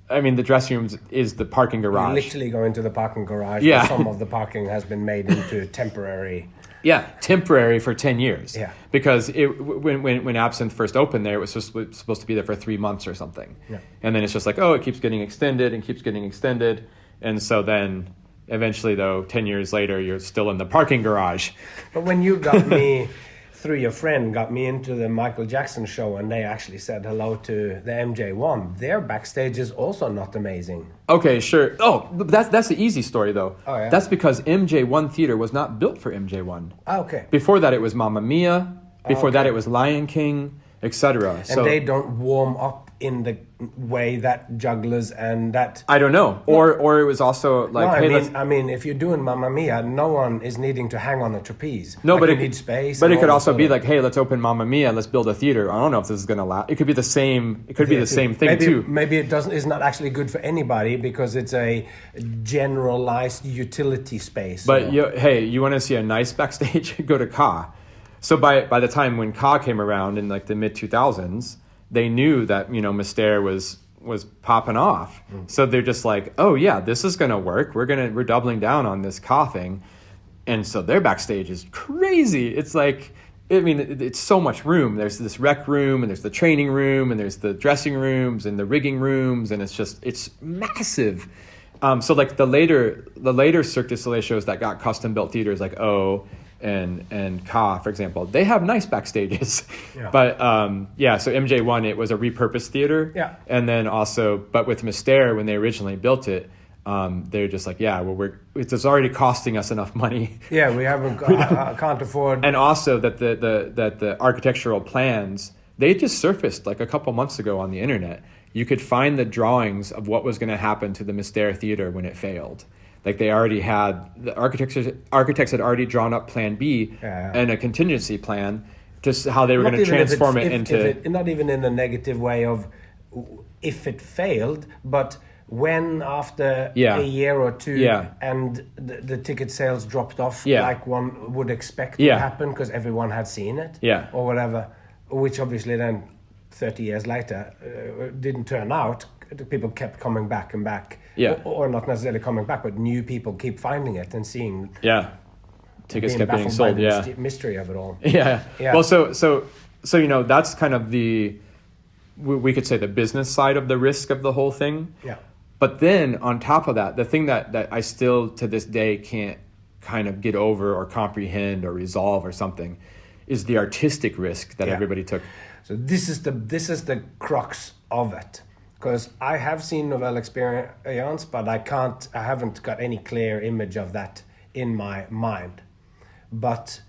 I mean, the dressing room is the parking garage. You literally go into the parking garage. Yeah. Where some of the parking has been made into temporary. Yeah, temporary for 10 years. Yeah. Because when Absinthe first opened there, it was supposed to be there for 3 months or something. Yeah. And then it's just like, oh, it keeps getting extended and keeps getting extended. And so then eventually, though, 10 years later, you're still in the parking garage. But when you got me, through your friend, got me into the Michael Jackson show, and they actually said hello to the MJ1, their backstage is also not amazing. Okay, sure. Oh, that's the easy story, though. Oh, yeah? That's because MJ1 Theater was not built for MJ1. Okay. Before that, it was Mamma Mia. Before that, it was Lion King, etc. And they don't warm up in the way that jugglers and that... I don't know. Or it was also like... I mean, if you're doing Mamma Mia, no one is needing to hang on a trapeze. No, but it needs space. But it could also be like, hey, let's open Mamma Mia, let's build a theater. I don't know if this is going to last. It could be the same. It could be the same thing too. Maybe it doesn't. Is not actually good for anybody because it's a generalized utility space. But hey, you want to see a nice backstage? Go to Ka. So by the time when Ka came around in like the mid 2000s, they knew that Mystère was popping off. So they're just like, oh yeah, this is gonna work. We're doubling down on this Ka thing, and so their backstage is crazy. It's like, I mean, it's so much room. There's this rec room, and there's the training room, and there's the dressing rooms and the rigging rooms, and it's massive. So like the later Cirque du Soleil shows that got custom built theaters, like and Ka, for example, they have nice backstages. Yeah. But so MJ1, it was a repurposed theater. Yeah. And then also, but with Mystère, when they originally built it, they're just like, it's already costing us enough money. Yeah, we can't afford. And also that the architectural plans, they just surfaced like a couple months ago on the internet. You could find the drawings of what was going to happen to the Mystère theater when it failed. Like they already had, the architects had already drawn up Plan B and a contingency plan, just how they were going to transform it into... not even in a negative way of if it failed, but when after a year or two and the ticket sales dropped off like one would expect to happen because everyone had seen it or whatever, which obviously then 30 years later didn't turn out. People kept coming back and back. Or not necessarily coming back, but new people keep finding it and seeing. Tickets kept being sold. By the mystery of it all. Well, so that's kind of we could say the business side of the risk of the whole thing. But then on top of that, the thing that I still to this day can't kind of get over or comprehend or resolve or something is the artistic risk that everybody took. So this is the crux of it. Because I have seen Nouvelle Experience, but I haven't got any clear image of that in my mind. But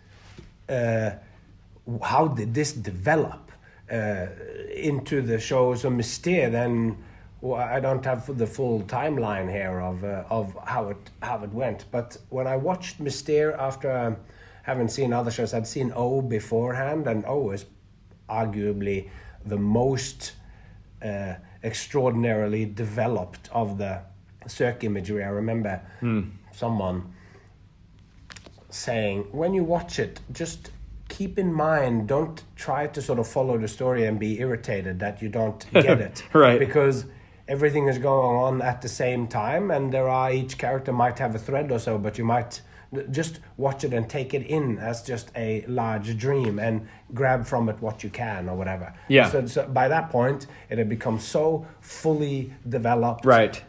how did this develop into the shows of Mystère? Then I don't have the full timeline here of how it went. But when I watched Mystère after having seen other shows, I'd seen O beforehand, and O is arguably the most extraordinarily developed of the Cirque imagery. I remember someone saying, when you watch it, just keep in mind, don't try to sort of follow the story and be irritated that you don't get it. Right. Because everything is going on at the same time, and each character might have a thread or so, but you might just watch it and take it in as just a large dream and grab from it what you can or whatever. Yeah. So by that point, it had become so fully developed. Right.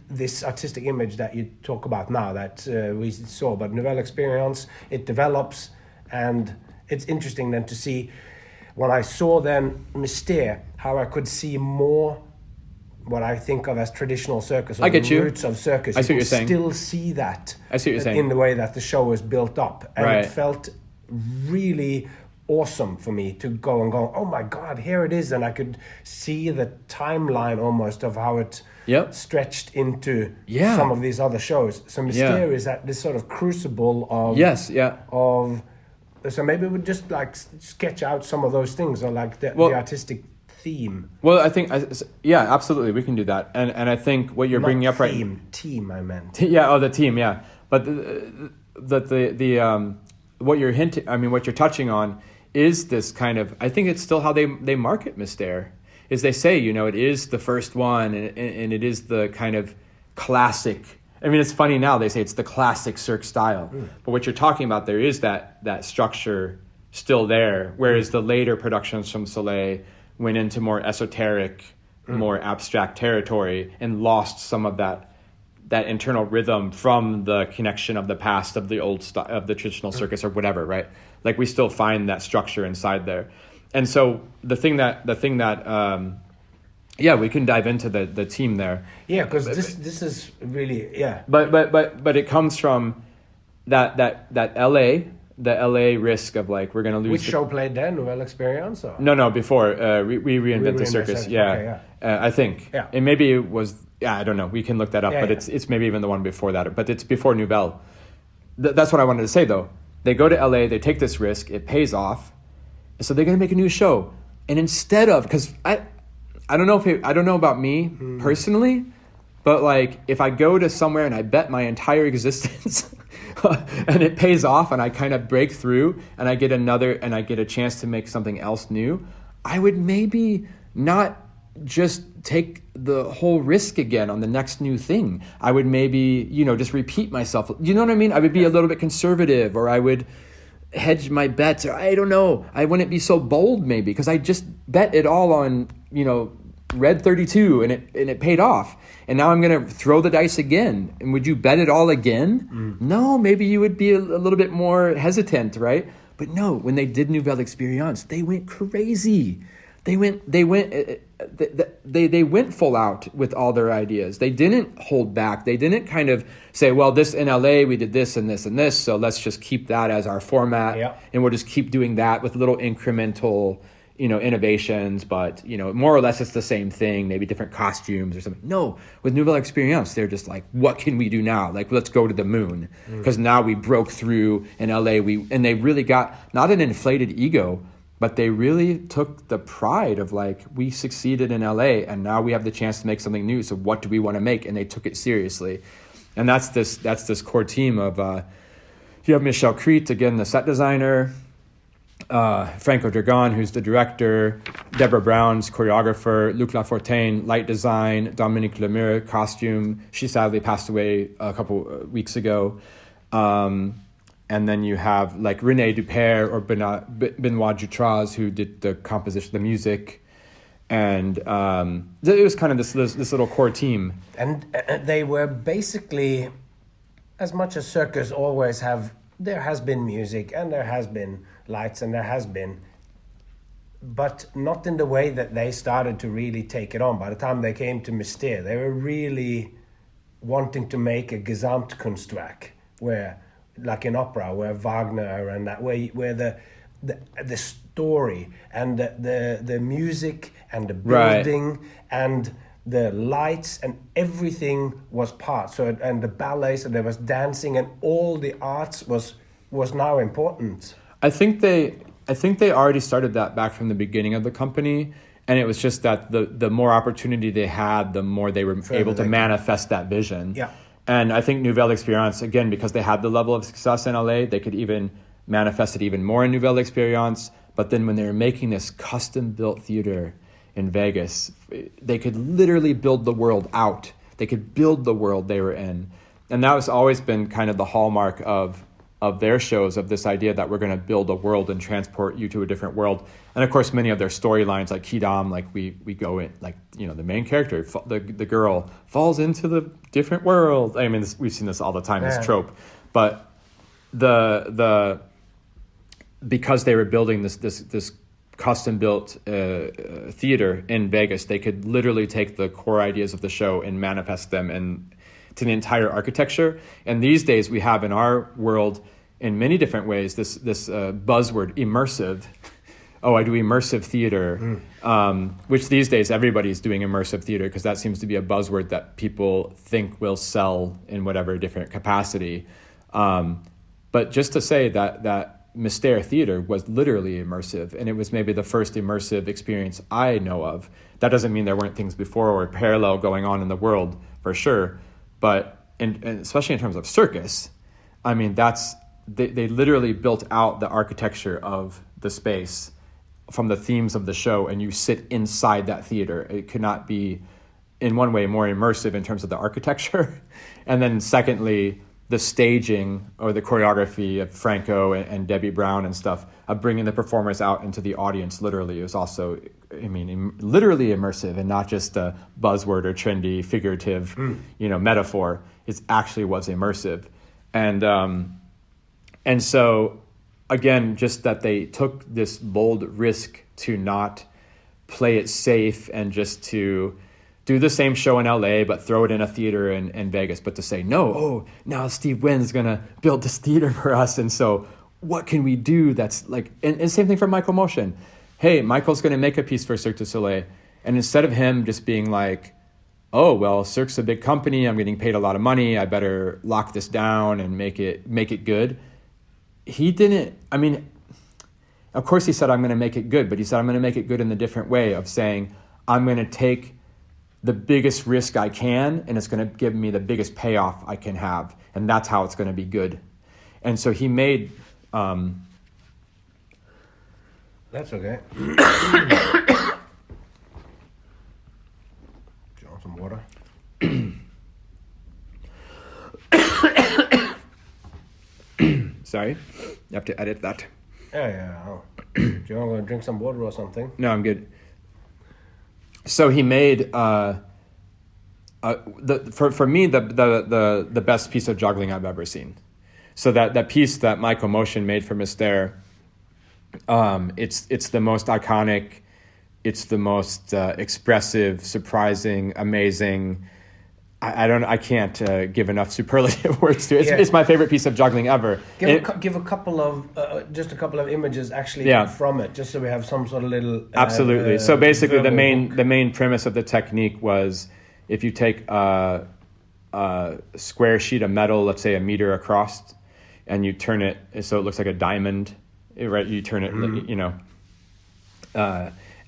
This artistic image that you talk about now that we saw, but Nouvelle Experience, it develops, and it's interesting then to see when I saw then Mystère, how I could see more what I think of as traditional circus, or I get the you. roots of circus. I see what you're saying. Still see that. I see what you're saying. In the way that the show is built up, and Right. it felt really awesome for me to go and go, oh my God, here it is, and I could see the timeline almost of how it Yep. stretched into Yeah. some of these other shows. So Mystère is at this sort of crucible of Yes, yeah. of. So maybe we would just like sketch out some of those things, or like the Well, artistic theme. I think, yeah, absolutely, we can do that. And I think what you're bringing up right. Team, I meant. Yeah, the team, yeah. But the what you're hinting, I mean, what you're touching on is this kind of, I think it's still how they market Mystère, is they say, it is the first one, and it is the kind of classic. I mean, it's funny now, they say it's the classic Cirque style. But what you're talking about, there is that structure still there, whereas the later productions from Soleil went into more esoteric, more abstract territory and lost some of that internal rhythm from the connection of the past, of the old of the traditional circus or whatever, right? Like we still find that structure inside there. And so the thing that yeah, we can dive into the team there. Yeah, because this is really, yeah. But it comes from that LA, the LA risk of like, we're going to lose. Which show played there? Nouvelle Experience? Or? No, before we reinvented Circus. Yeah. Okay, I think. Yeah. And maybe it was, I don't know. We can look that up, but it's maybe even the one before that, but it's before Nouvelle. That's what I wanted to say though. They go to LA, they take this risk, it pays off. So they're going to make a new show. And instead of, because I don't know about me personally, but like if I go to somewhere and I bet my entire existence and it pays off and I kind of break through and I get a chance to make something else new, I would maybe not just take the whole risk again on the next new thing. I would maybe, just repeat myself. You know what I mean? I would be a little bit conservative, or I would hedge my bets, or I don't know. I wouldn't be so bold maybe because I just bet it all on, Red 32 and it paid off. And now I'm going to throw the dice again. And would you bet it all again? No, maybe you would be a little bit more hesitant, right? But no, when they did Nouvelle Experience, they went crazy. They went full out with all their ideas. They didn't hold back. They didn't kind of say, well, this in LA, we did this and this and this, so let's just keep that as our format. Yeah. And we'll just keep doing that with little incremental, innovations, but, more or less it's the same thing, maybe different costumes or something. No, with Nouvelle Experience, they're just like, what can we do now? Like, let's go to the moon. Because now we broke through in LA, and they really got, not an inflated ego, but they really took the pride of like, we succeeded in LA and now we have the chance to make something new. So what do we want to make? And they took it seriously. And that's this core team of, you have Michel Crete, again, the set designer, Franco Dragon, who's the director, Deborah Brown's choreographer, Luc Lafortaine, light design, Dominique Lemire, costume. She sadly passed away a couple weeks ago. And then you have like René Dupère or Benoit Jutras, who did the composition, the music. And it was kind of this little core team. And they were basically, as much as circus always have, there has been music and there has been lights and there has been, but not in the way that they started to really take it on. By the time they came to Mystère, they were really wanting to make a Gesamtkunstwerk, where, like in opera, where Wagner and that way, where the story and the music and the building and the lights and everything was part. So and the ballet, so there was dancing and all the arts was now important. I think they already started that back from the beginning of the company, and it was just that the more opportunity they had, the more they were able to manifest that vision. Yeah. And I think Nouvelle Experience, again, because they had the level of success in LA, they could even manifest it even more in Nouvelle Experience. But then when they were making this custom-built theater in Vegas. They could literally build the world out. They could build the world they were in. And that has always been kind of the hallmark of their shows, of this idea that we're going to build a world and transport you to a different world. And of course, many of their storylines, like Kidam, like we go in, like, you know, the main character, the girl falls into the different world. I mean, we've seen this all the time, this trope. But because they were building this custom built theater in Vegas, they could literally take the core ideas of the show and manifest them to the entire architecture. And these days we have in our world, in many different ways, this buzzword, immersive. Oh, I do immersive theater, which these days everybody's doing immersive theater, because that seems to be a buzzword that people think will sell in whatever different capacity. But just to say that Mystère theater was literally immersive, and it was maybe the first immersive experience I know of. That doesn't mean there weren't things before or parallel going on in the world, for sure. But and especially in terms of Circus, I mean, they literally built out the architecture of the space from the themes of the show, and you sit inside that theater. It could not be, in one way, more immersive in terms of the architecture. And then secondly, the staging or the choreography of Franco and Debbie Brown and stuff, of bringing the performers out into the audience literally, is also, I mean, literally immersive, and not just a buzzword or trendy figurative, metaphor. It actually was immersive. And so, again, just that they took this bold risk to not play it safe and just to do the same show in LA, but throw it in a theater in Vegas, but to say, no, now Steve Wynn's going to build this theater for us. And so what can we do that's like, and same thing for Michael Motion. Hey, Michael's going to make a piece for Cirque du Soleil. And instead of him just being like, oh, well, Cirque's a big company, I'm getting paid a lot of money, I better lock this down and make it good. He didn't, I mean, of course he said, I'm going to make it good, but he said, I'm going to make it good in the different way of saying, I'm going to take the biggest risk I can, and it's going to give me the biggest payoff I can have. And that's how it's going to be good. And so he made... That's okay. Do you want some water? Sorry, you have to edit that. Yeah. Oh. Do you want to drink some water or something? No, I'm good. So he made for me the best piece of juggling I've ever seen. So that piece that Michael Motion made for Mystère, it's the most iconic, it's the most expressive, surprising, amazing. I can't give enough superlative words to it. It's my favorite piece of juggling ever. Give a couple of just a couple of images actually from it, just so we have some sort of little. Absolutely. So basically, the main premise of the technique was, if you take a square sheet of metal, let's say a meter across, and you turn it so it looks like a diamond, right? You turn it,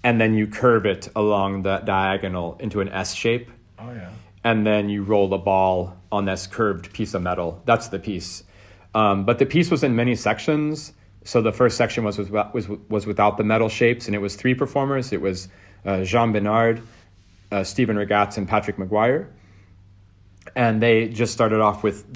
and then you curve it along the diagonal into an S shape. Oh yeah. And then you roll the ball on this curved piece of metal. That's the piece. But the piece was in many sections. So the first section was without the metal shapes, and it was 3 performers. It was Jean Bernard, Stephen Regatz, and Patrick Maguire. And they just started off with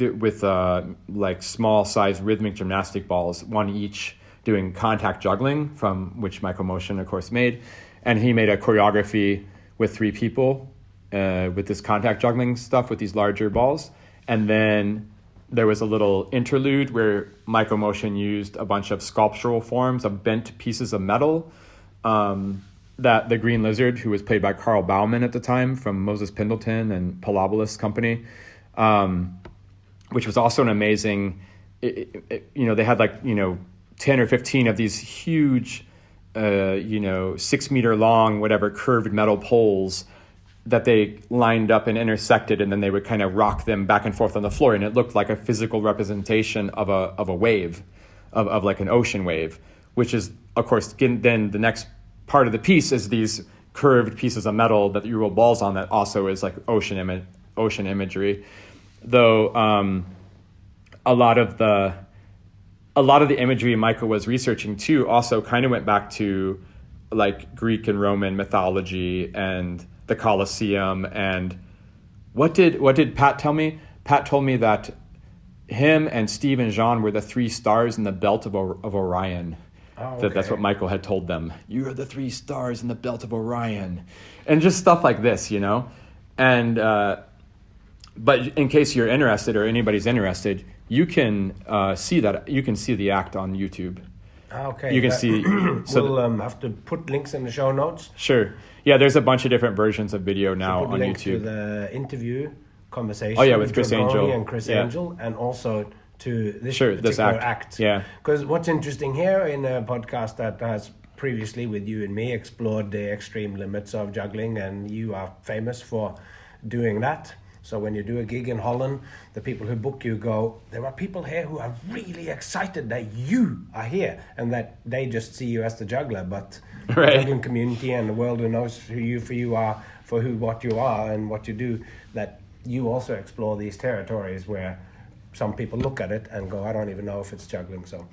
like small size rhythmic gymnastic balls, 1 each, doing contact juggling, from which Michael Motion, of course, made. And he made a choreography with 3 people. With this contact juggling stuff with these larger balls. And then there was a little interlude where Michael Motion used a bunch of sculptural forms of bent pieces of metal that the Green Lizard, who was played by Carl Bauman at the time from Moses Pendleton and Palobolis Company, which was also an amazing, they had 10 or 15 of these huge, 6 meter long, whatever, curved metal poles that they lined up and intersected, and then they would kind of rock them back and forth on the floor, and it looked like a physical representation of a wave, of like an ocean wave, which is, of course, then the next part of the piece is these curved pieces of metal that you roll balls on, that also is like ocean imagery. Though a lot of the imagery Michael was researching too also kind of went back to like Greek and Roman mythology and the Colosseum. And what did Pat tell me? Pat told me that him and Steve and Jean were the 3 stars in the belt of Orion. Oh, okay. That's what Michael had told them. You are the 3 stars in the belt of Orion. And just stuff like this, you know? And, but in case you're interested or anybody's interested, you can see the act on YouTube. Okay. You can see. So we'll have to put links in the show notes. Sure. Yeah, there's a bunch of different versions of video now put on link YouTube. To the interview conversation. Oh yeah, with Chris Angel and Chris Angel, and also to this this particular act. Yeah. Because what's interesting here in a podcast that has previously with you and me explored the extreme limits of juggling, and you are famous for doing that. So when you do a gig in Holland, the people who book you go, there are people here who are really excited that you are here and that they just see you as the juggler, but right. The juggling community and the world who knows who you are, what you are and what you do, that you also explore these territories where some people look at it and go, I don't even know if it's juggling. So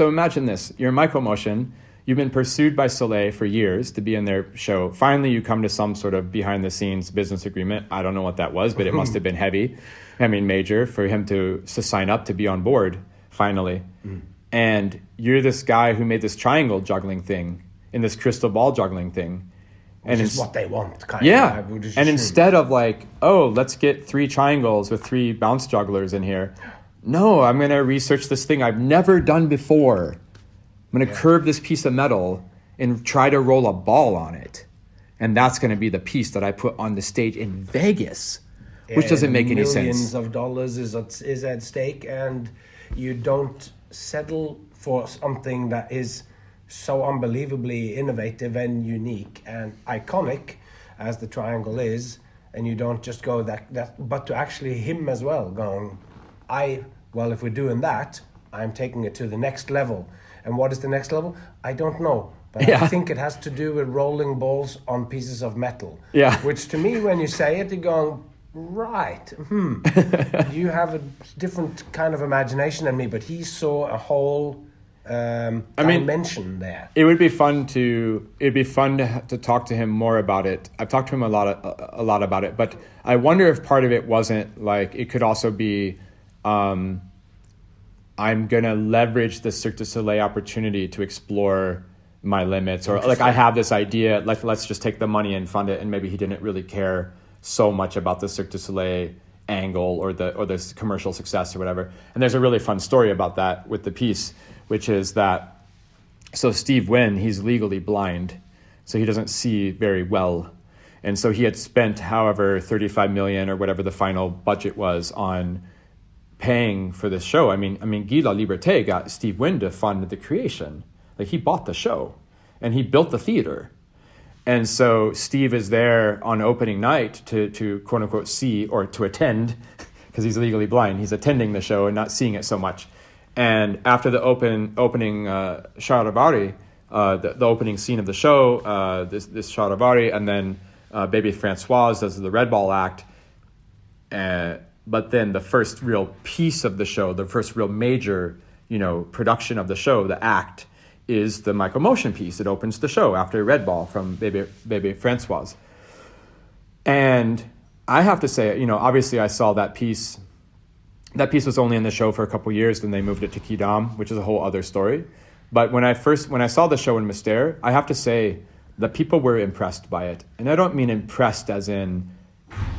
imagine this. You're in micromotion. You've been pursued by Soleil for years to be in their show. Finally, you come to some sort of behind-the-scenes business agreement. I don't know what that was, but it must have been major for him to sign up to be on board, finally. Mm. And you're this guy who made this triangle juggling thing and this crystal ball juggling thing. Which is what they want, kind of. And assume. Instead of like, oh, let's get 3 triangles with 3 bounce jugglers in here. No, I'm going to research this thing I've never done before. I'm going to curve this piece of metal and try to roll a ball on it. And that's going to be the piece that I put on the stage in Vegas, which doesn't make any sense. Millions of dollars is at stake, and you don't settle for something that is so unbelievably innovative and unique and iconic as the triangle is, and you don't just go that but to actually him as well, going, if we're doing that, I'm taking it to the next level. And what is the next level? I don't know. But I think it has to do with rolling balls on pieces of metal. Yeah. Which to me, when you say it, you're going, right. You have a different kind of imagination than me, but he saw a whole dimension there. It would be fun to talk to him more about it. I've talked to him a lot about it, but I wonder if part of it wasn't like, it could also be, I'm going to leverage the Cirque du Soleil opportunity to explore my limits, or like I have this idea, like let's just take the money and fund it. And maybe he didn't really care so much about the Cirque du Soleil angle or the commercial success or whatever. And there's a really fun story about that with the piece, which is that, so Steve Wynn, he's legally blind, so he doesn't see very well. And so he had spent however 35 million or whatever the final budget was on paying for this show. I mean, Guy La Liberté got Steve Wynn to fund the creation. Like, he bought the show and he built the theater. And so Steve is there on opening night to quote unquote see or to attend, because he's legally blind. He's attending the show and not seeing it so much. And after the opening Charivari, the opening scene of the show, this Charivari, and then Baby Francoise does the Red Ball act. But then the first real piece of the show, the first real major, production of the show, the act, is the micromotion piece. It opens the show after Red Ball from Baby Francoise. And I have to say, obviously I saw that piece. That piece was only in the show for a couple years, then they moved it to Quidam, which is a whole other story. But when I saw the show in Mystère, I have to say that people were impressed by it. And I don't mean impressed as in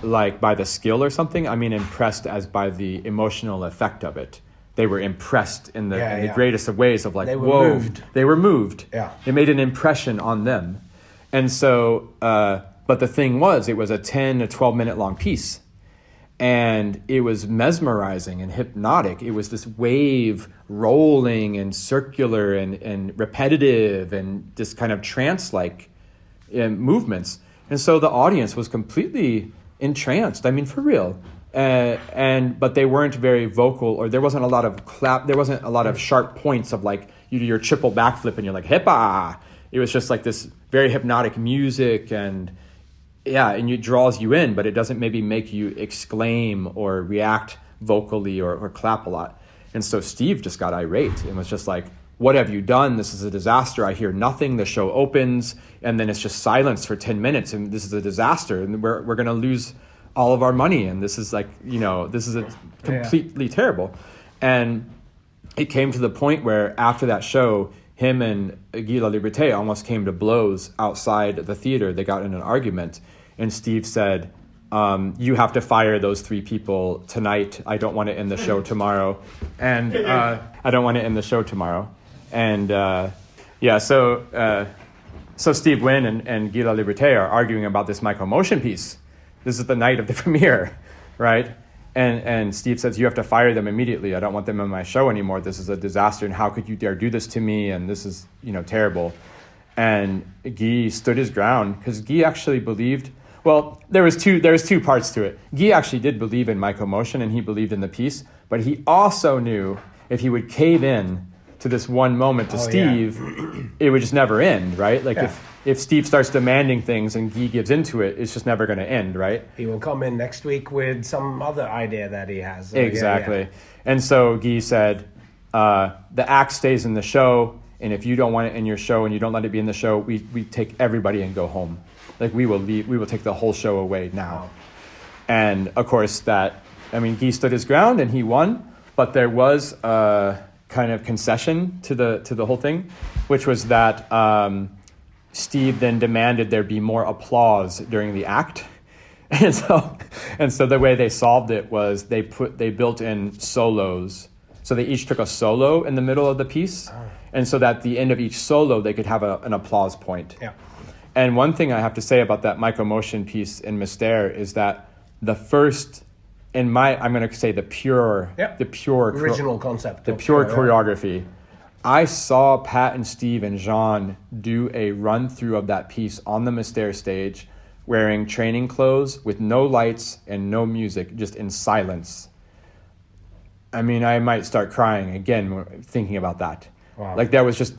like by the skill or something. I mean impressed as by the emotional effect of it. They were impressed in the greatest of ways of like, moved. They were moved. Yeah. It made an impression on them. And so, but the thing was, it was a 10 to 12 minute long piece. And it was mesmerizing and hypnotic. It was this wave rolling and circular and repetitive and just kind of trance-like movements. And so the audience was completely entranced. I mean, for real. But they weren't very vocal, or there wasn't a lot of clap. There wasn't a lot of sharp points of like you do your triple backflip and you're like hippa. It was just like this very hypnotic music and it draws you in, but it doesn't maybe make you exclaim or react vocally or clap a lot. And so Steve just got irate and was just like, what have you done? This is a disaster. I hear nothing. The show opens and then it's just silence for 10 minutes and this is a disaster and we're going to lose all of our money. And this is like, this is a completely terrible. And it came to the point where after that show, him and Guy Laliberté almost came to blows outside the theater. They got in an argument and Steve said, you have to fire those 3 people tonight. I don't want to end the show tomorrow. And so Steve Wynn and Guy Laliberté are arguing about this micromotion piece. This is the night of the premiere, right? And Steve says, you have to fire them immediately. I don't want them in my show anymore. This is a disaster. And how could you dare do this to me? And this is, terrible. And Guy stood his ground because Guy actually believed, well, there was two parts to it. Guy actually did believe in micromotion and he believed in the piece, but he also knew if he would cave in to this one moment to Steve, it would just never end, right? Like if Steve starts demanding things and Guy gives into it, it's just never going to end, right? He will come in next week with some other idea that he has. Exactly. And so Guy said, the act stays in the show, and if you don't want it in your show and you don't let it be in the show, we take everybody and go home. Like we will leave, we will take the whole show away now. Wow. And of course Guy stood his ground and he won, but there was a kind of concession to the whole thing, which was that Steve then demanded there be more applause during the act. And so the way they solved it was they built in solos. So they each took a solo in the middle of the piece. Oh. And so that at the end of each solo, they could have an applause point. Yeah. And one thing I have to say about that micromotion piece in Mystère is that the first, I'm going to say the pure original concept, the pure choreography. I saw Pat and Steve and Jean do a run through of that piece on the Mystère stage, wearing training clothes with no lights and no music, just in silence. I mean, I might start crying again thinking about that. Wow. Like that was just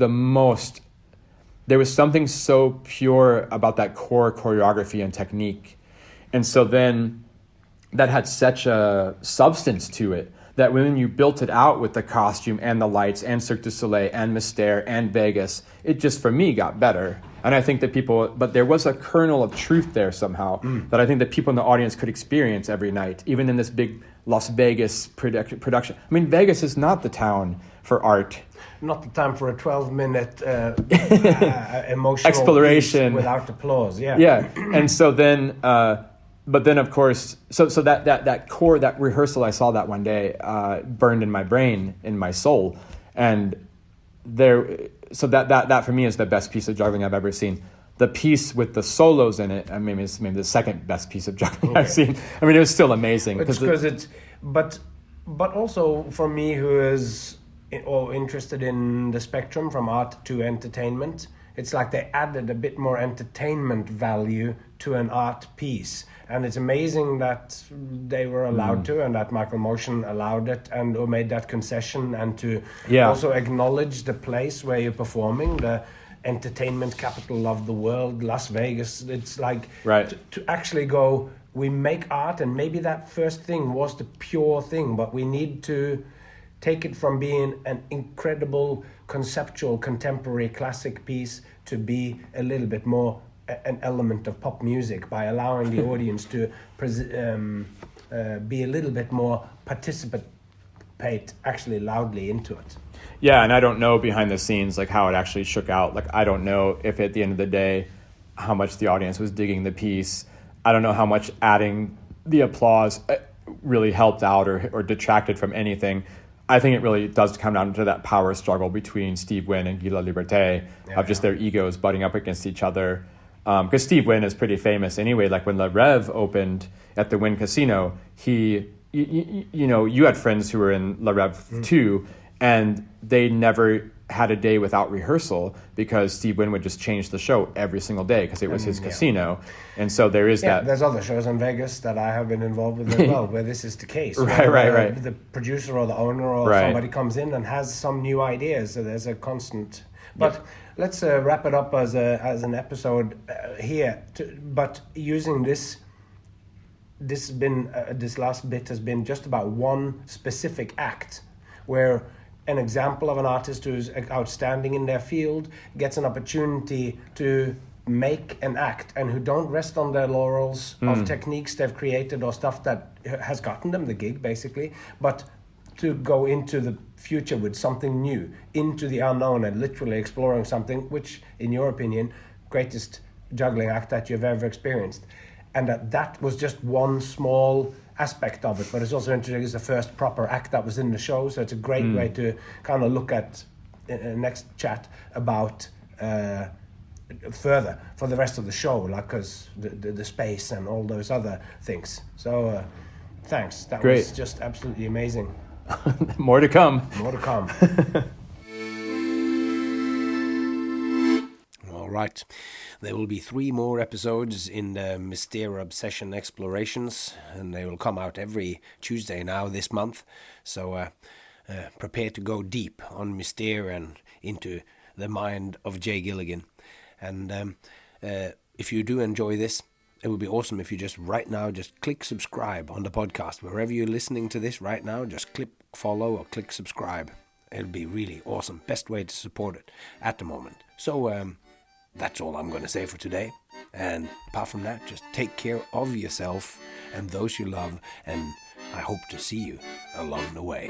there was something so pure about that core choreography and technique. And so then that had such a substance to it that when you built it out with the costume and the lights and Cirque du Soleil and Mystère and Vegas, it just, for me, got better. And I think that but there was a kernel of truth there somehow that I think that people in the audience could experience every night, even in this big Las Vegas production. I mean, Vegas is not the town for art. Not the time for a 12-minute emotional exploration without applause. Yeah. Yeah. And so then, but then of course, so that core, that rehearsal I saw that one day, burned in my brain, in my soul, and so that for me is the best piece of juggling I've ever seen. The piece with the solos in it, I mean, it's maybe the second best piece of juggling I've seen. I mean, it was still amazing but also for me, who is interested in the spectrum from art to entertainment, it's like they added a bit more entertainment value to an art piece. And it's amazing that they were allowed to, and that micromotion allowed it, and made that concession, and to also acknowledge the place where you're performing, the entertainment capital of the world, Las Vegas. It's like to actually go, we make art, and maybe that first thing was the pure thing, but we need to take it from being an incredible conceptual contemporary classic piece to be a little bit more an element of pop music, by allowing the audience to be a little bit more participate actually loudly into it. Yeah, and I don't know behind the scenes like how it actually shook out. Like I don't know if at the end of the day how much the audience was digging the piece. I don't know how much adding the applause really helped out or detracted from anything. I think it really does come down to that power struggle between Steve Wynn and Guy Laliberté of just their egos butting up against each other. Because Steve Wynn is pretty famous anyway. Like when Le Rêve opened at the Wynn Casino, you had friends who were in Le Rêve too, and they never had a day without rehearsal because Steve Wynn would just change the show every single day because it was his casino. And so there is that. There's other shows in Vegas that I have been involved with as well, where this is the case. Right. The producer or the owner or somebody comes in and has some new ideas. So there's a constant. But let's wrap it up as an episode here. But using this last bit has been just about one specific act where an example of an artist who's outstanding in their field gets an opportunity to make an act, and who don't rest on their laurels of techniques they've created or stuff that has gotten them the gig, basically, but to go into the future with something new, into the unknown, and literally exploring something which, in your opinion, greatest juggling act that you've ever experienced. And that was just one small aspect of it, but it's also introduced the first proper act that was in the show, so it's a great way to kind of look at next chat about further for the rest of the show, like, because the space and all those other things. So thanks, that Great. was just absolutely amazing. More to come. More to come. All right. There will be 3 more episodes in the Mystère Obsession Explorations, and they will come out every Tuesday now this month. So prepare to go deep on Mystère and into the mind of Jay Gilligan. And if you do enjoy this, it would be awesome if you just right now just click subscribe on the podcast. Wherever you're listening to this right now, just click follow or click subscribe. It'll be really awesome. Best way to support it at the moment. So that's all I'm going to say for today. And apart from that, just take care of yourself and those you love. And I hope to see you along the way.